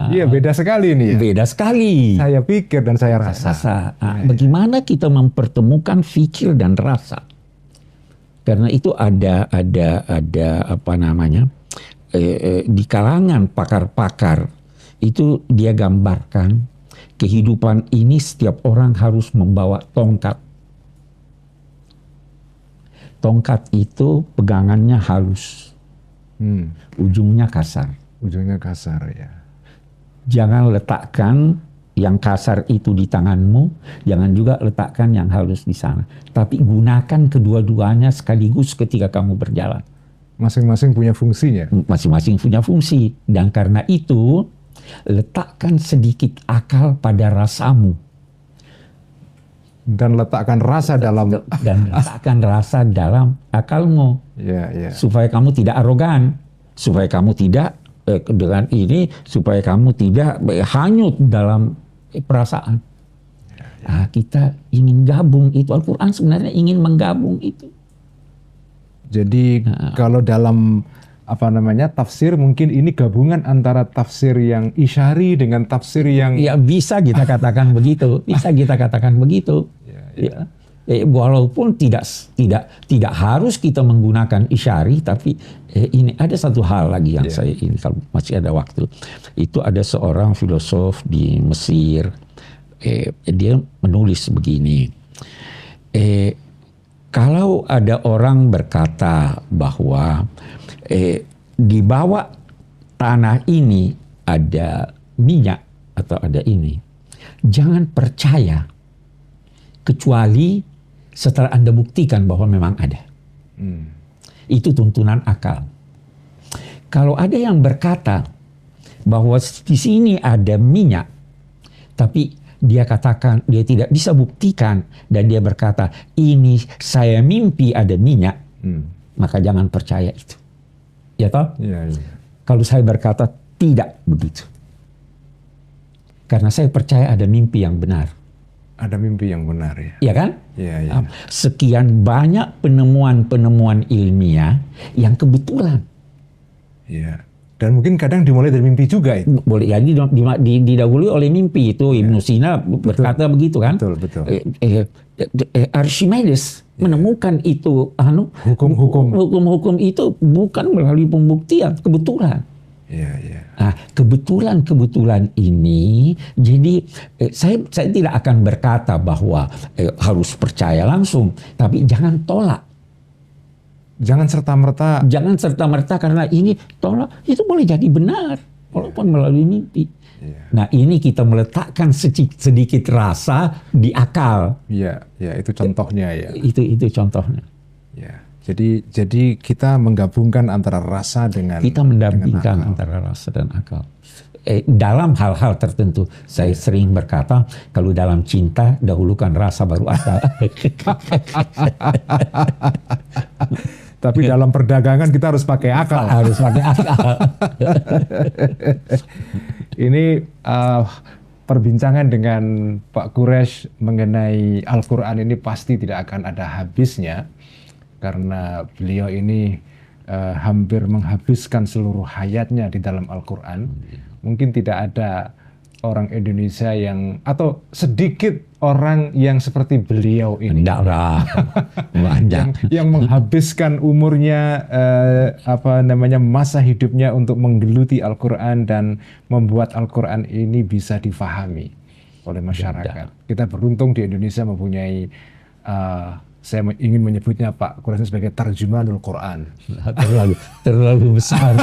Iya, beda sekali ini ya. Beda sekali. Saya pikir dan saya rasa. Bagaimana kita mempertemukan fikir dan rasa? Karena itu ada apa namanya? Di kalangan pakar-pakar itu dia gambarkan kehidupan ini setiap orang harus membawa tongkat. Tongkat itu pegangannya halus. Ujungnya kasar. Ya. Jangan letakkan yang kasar itu di tanganmu, jangan juga letakkan yang halus di sana. Tapi gunakan kedua-duanya sekaligus ketika kamu berjalan. Masing-masing punya fungsinya. Masing-masing punya fungsi. Dan karena itu, letakkan sedikit akal pada rasamu. Dan letakkan rasa dalam akalmu. Supaya kamu tidak arogan. Supaya kamu tidak dengan ini, supaya kamu tidak hanyut dalam perasaan. Kita ingin gabung itu. Al-Quran sebenarnya ingin menggabung itu. Jadi kalau dalam tafsir, mungkin ini gabungan antara tafsir yang isyari dengan tafsir yang... Ya, bisa kita katakan begitu. Walaupun tidak harus kita menggunakan isyari, tapi ini ada satu hal lagi yang saya ini, kalau masih ada waktu. Itu ada seorang filosof di Mesir, dia menulis begini. Kalau ada orang berkata bahwa di bawah tanah ini ada minyak atau ada ini, jangan percaya kecuali setelah Anda buktikan bahwa memang ada. Itu tuntunan akal. Kalau ada yang berkata bahwa di sini ada minyak, tapi dia katakan dia tidak bisa buktikan dan dia berkata ini saya mimpi ada minyak, maka jangan percaya itu. Ya toh? Ya, ya. Kalau saya berkata tidak begitu. Karena saya percaya ada mimpi yang benar. Ada mimpi yang benar ya. Ya kan? Ya, ya. Sekian banyak penemuan-penemuan ilmiah yang kebetulan. Ya. Dan mungkin kadang dimulai dari mimpi juga itu. Boleh jadi didahului oleh mimpi itu. Ibnu Sina berkata begitu kan? Betul, betul. Archimedes menemukan itu hukum-hukum itu bukan melalui pembuktian, kebetulan. Iya, iya. Nah, kebetulan ini, jadi saya tidak akan berkata bahwa harus percaya langsung, tapi jangan tolak. Jangan serta-merta. Jangan serta-merta karena ini tolak, itu boleh jadi benar, walaupun melalui mimpi. Iya. Nah, ini kita meletakkan sedikit rasa di akal. Iya, ya itu contohnya ya. Itu contohnya. Ya. Jadi kita menggabungkan antara rasa dengan kita mendampingkan dengan antara rasa dan akal. Dalam hal-hal tertentu, saya sering berkata, kalau dalam cinta dahulukan rasa baru akal. Tapi dalam perdagangan kita harus pakai akal. Harus pakai akal. Ini perbincangan dengan Pak Quraisy mengenai Al-Quran ini pasti tidak akan ada habisnya. Karena beliau ini hampir menghabiskan seluruh hayatnya di dalam Al-Quran. Mungkin tidak ada orang Indonesia atau sedikit orang yang seperti beliau ini. yang menghabiskan umurnya, masa hidupnya untuk menggeluti Al-Quran dan membuat Al-Quran ini bisa difahami oleh masyarakat. Kita beruntung di Indonesia mempunyai saya ingin menyebutnya Pak Quraisy sebagai tarjumanul Quran. Terlalu besar.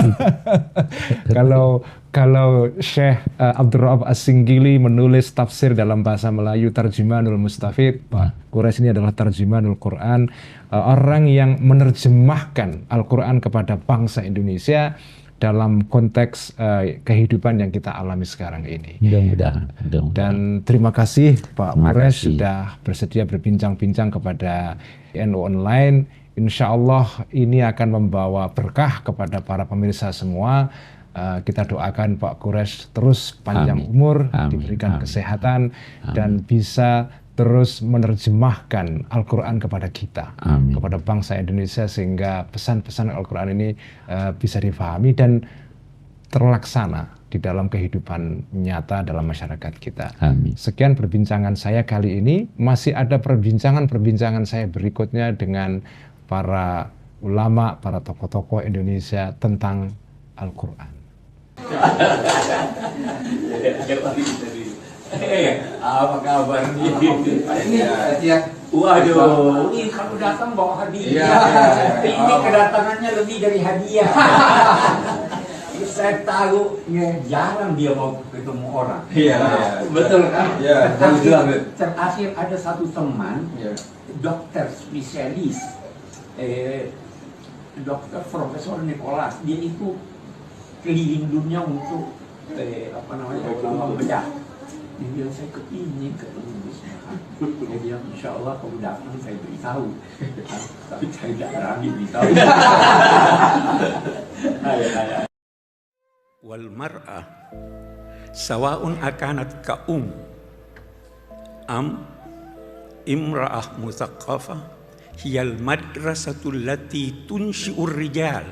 Kalau Syekh Abdurrahab As-Singgili menulis tafsir dalam bahasa Melayu tarjumanul Mustafid, Pak Quraisy ini adalah tarjumanul Quran, orang yang menerjemahkan Al-Quran kepada bangsa Indonesia dalam konteks kehidupan yang kita alami sekarang ini. Mudah-mudahan. Dan terima kasih Pak Quraisy sudah bersedia berbincang-bincang kepada NU Online. Insya Allah ini akan membawa berkah kepada para pemirsa semua. Kita doakan Pak Quraisy terus panjang umur, diberikan kesehatan, dan bisa terus menerjemahkan Al-Quran kepada kita, kepada bangsa Indonesia, sehingga pesan-pesan Al-Quran ini bisa difahami dan terlaksana di dalam kehidupan nyata dalam masyarakat kita. Sekian perbincangan saya kali ini. Masih ada perbincangan saya berikutnya dengan para ulama, para tokoh-tokoh Indonesia tentang Al-Quran. Apa kabar nih? Ini ya. Waduh, ini kalau datang bawa hadiah. Ini kedatangannya lebih dari hadiah. Saya tahu jarang dia mau ketemu orang. Iya, betul kan? Iya, terakhir ada satu teman, dokter spesialis, dokter Profesor Nicholas. Dia itu keliling dunia untuk membedah. Dia bilang saya kepingin ketemu Gus Mohan. Dia bilang insya Allah kalau datang saya beritahu. Tapi saya tidak berani beritahu. Wal mar'ah sawa'un akanat ka'um am imra'ah muthaqqafah hiyal madrasatul lati tunshi'ur rijal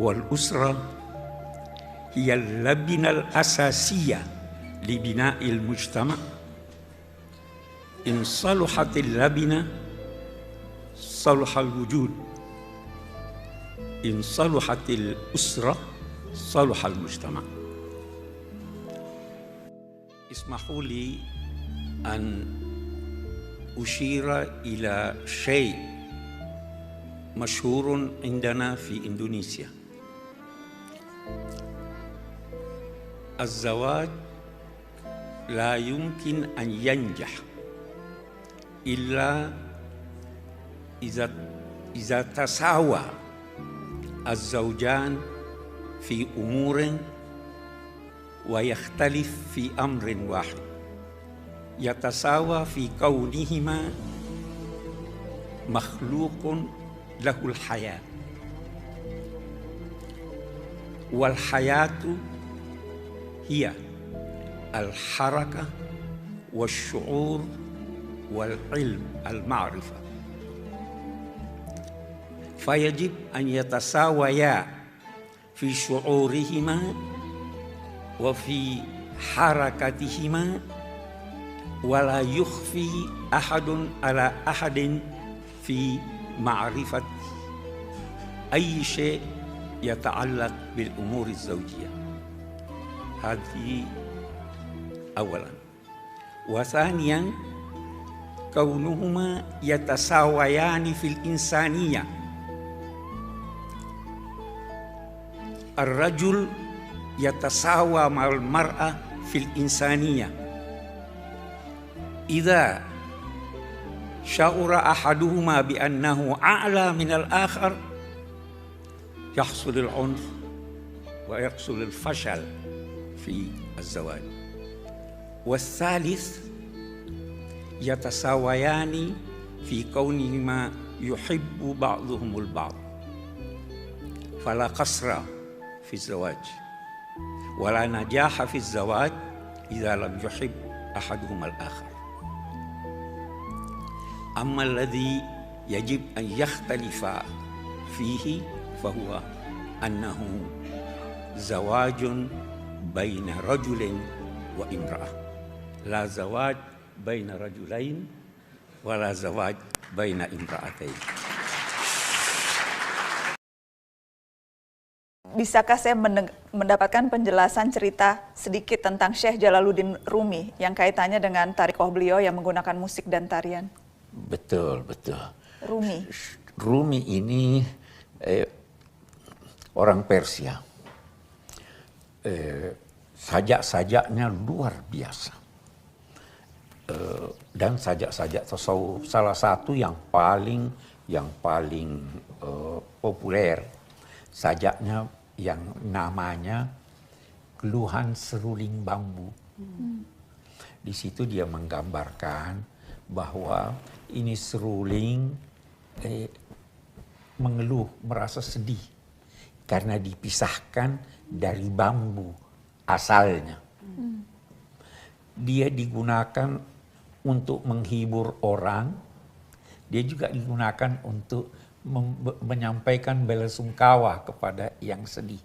wal usra hiyal labinal asasiyah li bina'il mujtama' in saluhatil labina saluhal wujud in saluhatil usra saluhal mujtama'. Ismahu li an ushira ila syai' masyhurun indana fi Indonesia. الزواج لا يمكن أن ينجح إلا إذا تساوى الزوجان في أمور ويختلف في أمر واحد، يتساوى في كونهما مخلوق له الحياة، والحياة هي الحركة والشعور والعلم المعرفة، فيجب أن يتساويا في شعورهما وفي حركتهما، ولا يخفي أحد على أحد في معرفة أي شيء يتعلق بالأمور الزوجية. هذه أولا. وثانيا كونهما يتساويان في الإنسانية. الرجل يتساوى مع المرأة في الإنسانية. إذا شعر أحدهما بأنه أعلى من الآخر يحصل العنف ويحصل الفشل في الزواج. والثالث يتساويان في كونهما يحب بعضهم البعض، فلا قصر في الزواج ولا نجاح في الزواج إذا لم يحب أحدهما الآخر. أما الذي يجب أن يختلف فيه فهو أنه زواج بين رجل وامرأة، لا زواج بين رجلين ولا زواج بين امرأتين. Bisakah saya mendapatkan penjelasan cerita sedikit tentang Syekh Jalaluddin Rumi yang kaitannya dengan tarikoh beliau yang menggunakan musik dan tarian? Betul, betul. Rumi ini orang Persia. Sajak-sajaknya luar biasa. Dan sajak-sajak tasawuf salah satu yang paling populer, sajaknya yang namanya Keluhan Seruling Bambu. Di situ dia menggambarkan bahwa ini seruling mengeluh, merasa sedih karena dipisahkan dari bambu asalnya. Dia digunakan untuk menghibur orang, dia juga digunakan untuk menyampaikan belasungkawa kepada yang sedih.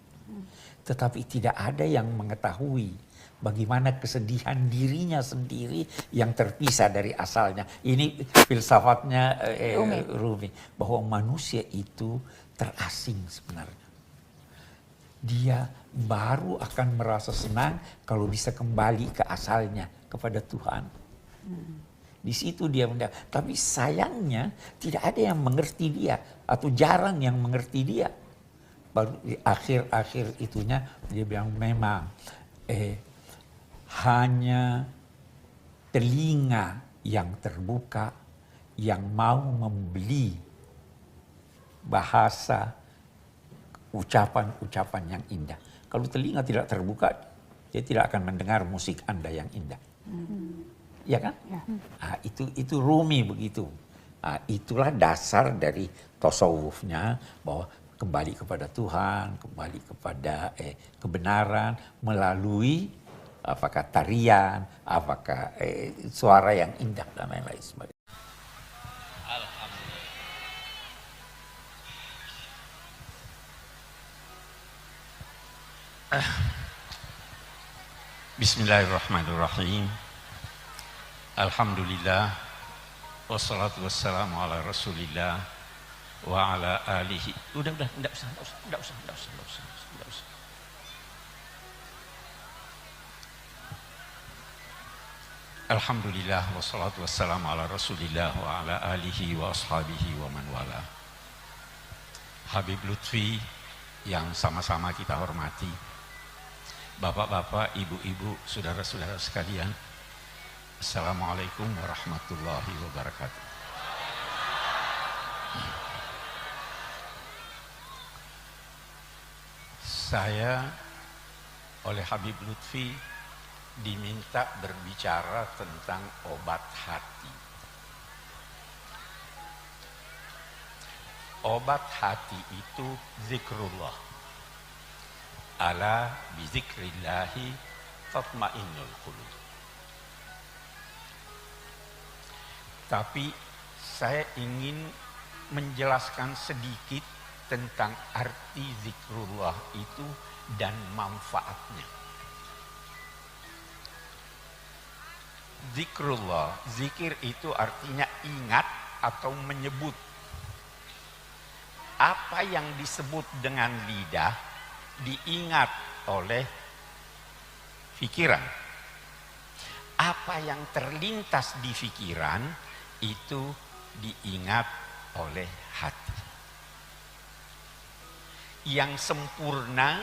Tetapi tidak ada yang mengetahui bagaimana kesedihan dirinya sendiri yang terpisah dari asalnya. Ini filsafatnya Rumi, bahwa manusia itu terasing sebenarnya. Dia baru akan merasa senang kalau bisa kembali ke asalnya, kepada Tuhan. Di situ dia tapi sayangnya tidak ada yang mengerti dia, atau jarang yang mengerti dia. Baru di akhir-akhir itunya dia bilang memang hanya telinga yang terbuka yang mau membeli bahasa ucapan-ucapan yang indah. Kalau telinga tidak terbuka, dia tidak akan mendengar musik Anda yang indah. Ya kan? Ya. Nah, itu Rumi begitu. Nah, itulah dasar dari tasawufnya, bahwa kembali kepada Tuhan, kembali kepada kebenaran melalui apakah tarian, apakah suara yang indah dan lain-lain sebagainya. Bismillahirrahmanirrahim. Alhamdulillah, wassalatu wassalamu ala rasulillah wa ala alihi. Udah usah. Alhamdulillah, wassalatu wassalamu ala rasulillah wa ala alihi wa ashabihi wa man wala. Habib Lutfi yang sama-sama kita hormati, Bapak-bapak, ibu-ibu, saudara-saudara sekalian, Assalamualaikum warahmatullahi wabarakatuh. Saya oleh Habib Lutfi diminta berbicara tentang obat hati. Obat hati itu zikrullah. Ala bizikrillahi tatmainnul qulub. Tapi saya ingin menjelaskan sedikit tentang arti zikrullah itu dan manfaatnya. Zikrullah, zikir itu artinya ingat atau menyebut. Apa yang disebut dengan lidah diingat oleh pikiran. Apa yang terlintas di pikiran itu diingat oleh hati. Yang sempurna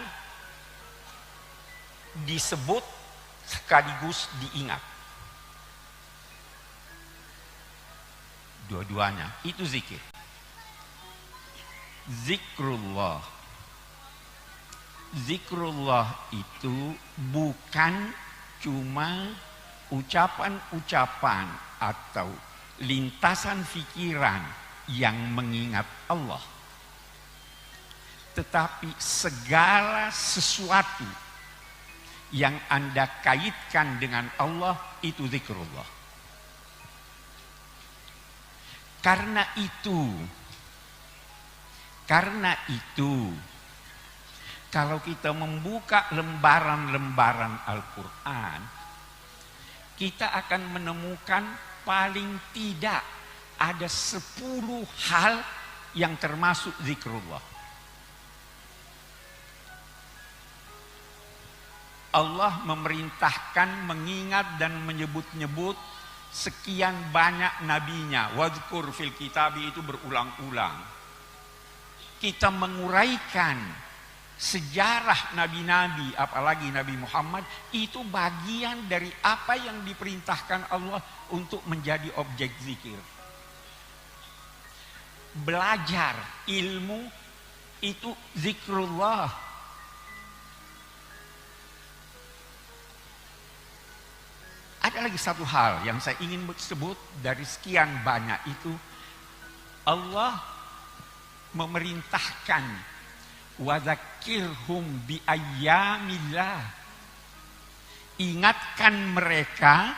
disebut sekaligus diingat. Dua-duanya itu zikir. Zikrullah. Zikrullah itu bukan cuma ucapan-ucapan atau lintasan pikiran yang mengingat Allah. Tetapi segala sesuatu yang Anda kaitkan dengan Allah itu zikrullah. Karena itu, kalau kita membuka lembaran-lembaran Al-Quran, kita akan menemukan paling tidak ada 10 hal yang termasuk zikrullah. Allah memerintahkan mengingat dan menyebut-nyebut sekian banyak nabinya. Wadhkur fil kitabi itu berulang-ulang. Kita menguraikan sejarah nabi-nabi, apalagi Nabi Muhammad, itu bagian dari apa yang diperintahkan Allah untuk menjadi objek zikir. Belajar ilmu itu zikrullah. Ada lagi satu hal yang saya ingin sebut dari sekian banyak itu. Allah memerintahkan wadzakirhum bi ayyamillah. Ingatkan mereka,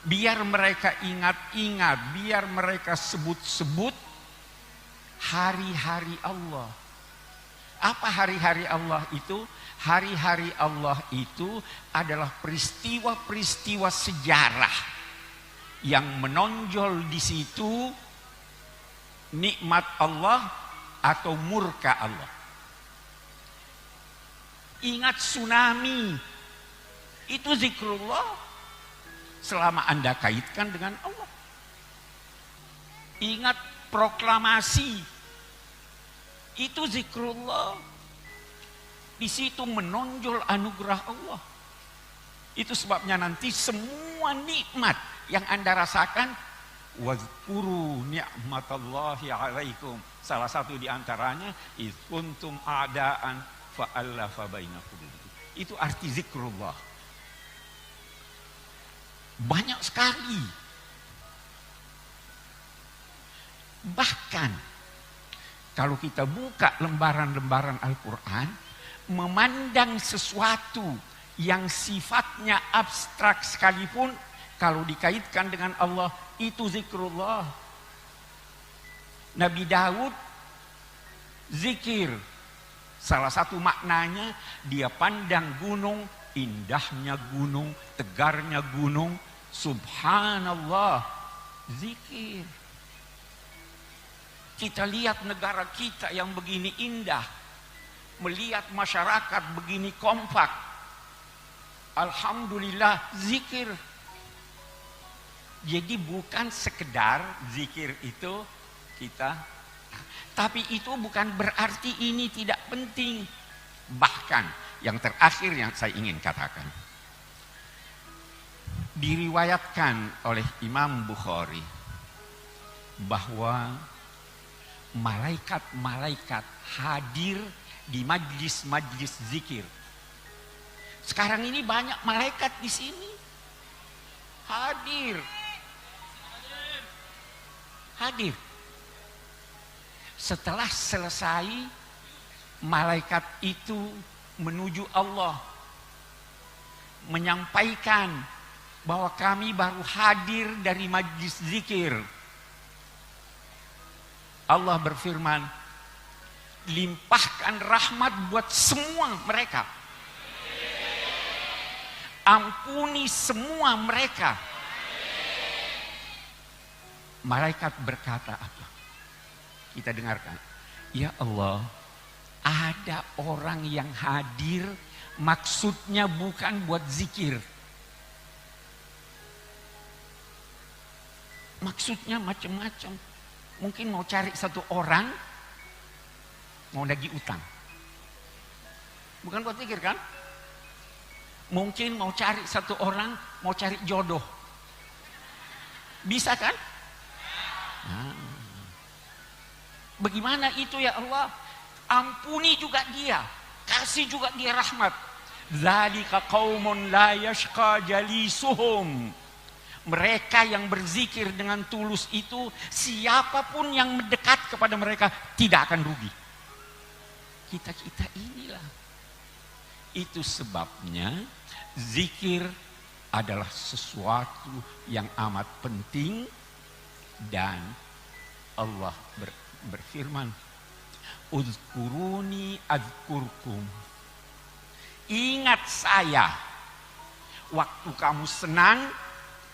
biar mereka ingat-ingat, biar mereka sebut-sebut hari-hari Allah. Apa hari-hari Allah itu? Hari-hari Allah itu adalah peristiwa-peristiwa sejarah yang menonjol di situ nikmat Allah atau murka Allah. Ingat tsunami, itu zikrullah selama Anda kaitkan dengan Allah. Ingat proklamasi, itu zikrullah. Di situ menonjol anugerah Allah. Itu sebabnya nanti semua nikmat yang Anda rasakan, wazkuru ni'matallahi alaikum. Salah satu di antaranya, iz kuntum a'daan fa'allafa baina qulubikum. Itu arti zikrullah. Banyak sekali. Bahkan kalau kita buka lembaran-lembaran Al-Quran, memandang sesuatu yang sifatnya abstrak sekalipun, kalau dikaitkan dengan Allah, itu zikrullah. Nabi Daud zikir. Salah satu maknanya, dia pandang gunung, indahnya gunung, tegarnya gunung, subhanallah, zikir. Kita lihat negara kita yang begini indah, melihat masyarakat begini kompak, alhamdulillah, zikir. Jadi bukan sekedar zikir itu kita, tapi itu bukan berarti ini tidak penting. Bahkan yang terakhir yang saya ingin katakan. Diriwayatkan oleh Imam Bukhari bahwa malaikat-malaikat hadir di majlis-majlis zikir. Sekarang ini banyak malaikat di sini hadir. Setelah selesai, malaikat itu menuju Allah, menyampaikan bahwa kami baru hadir dari majlis zikir. Allah berfirman, limpahkan rahmat buat semua mereka. Ampuni semua mereka. Malaikat berkata apa? Kita dengarkan. Ya Allah, ada orang yang hadir maksudnya bukan buat zikir. Maksudnya macam-macam. Mungkin mau cari satu orang, mau nagih utang. Bukan buat zikir kan? Mungkin mau cari satu orang, mau cari jodoh. Bisa kan? Nah. Bagaimana itu ya Allah? Ampuni juga dia, kasih juga dia rahmat. Dzalika qaumun la yashqa jalisuhum. Mereka yang berzikir dengan tulus itu, siapapun yang mendekat kepada mereka tidak akan rugi. Kita inilah. Itu sebabnya zikir adalah sesuatu yang amat penting, dan Allah berfirman, Uzkuruni azkurkum. Ingat saya. Waktu kamu senang,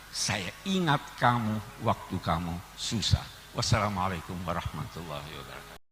saya ingat kamu waktu kamu susah. Wassalamualaikum warahmatullahi wabarakatuh.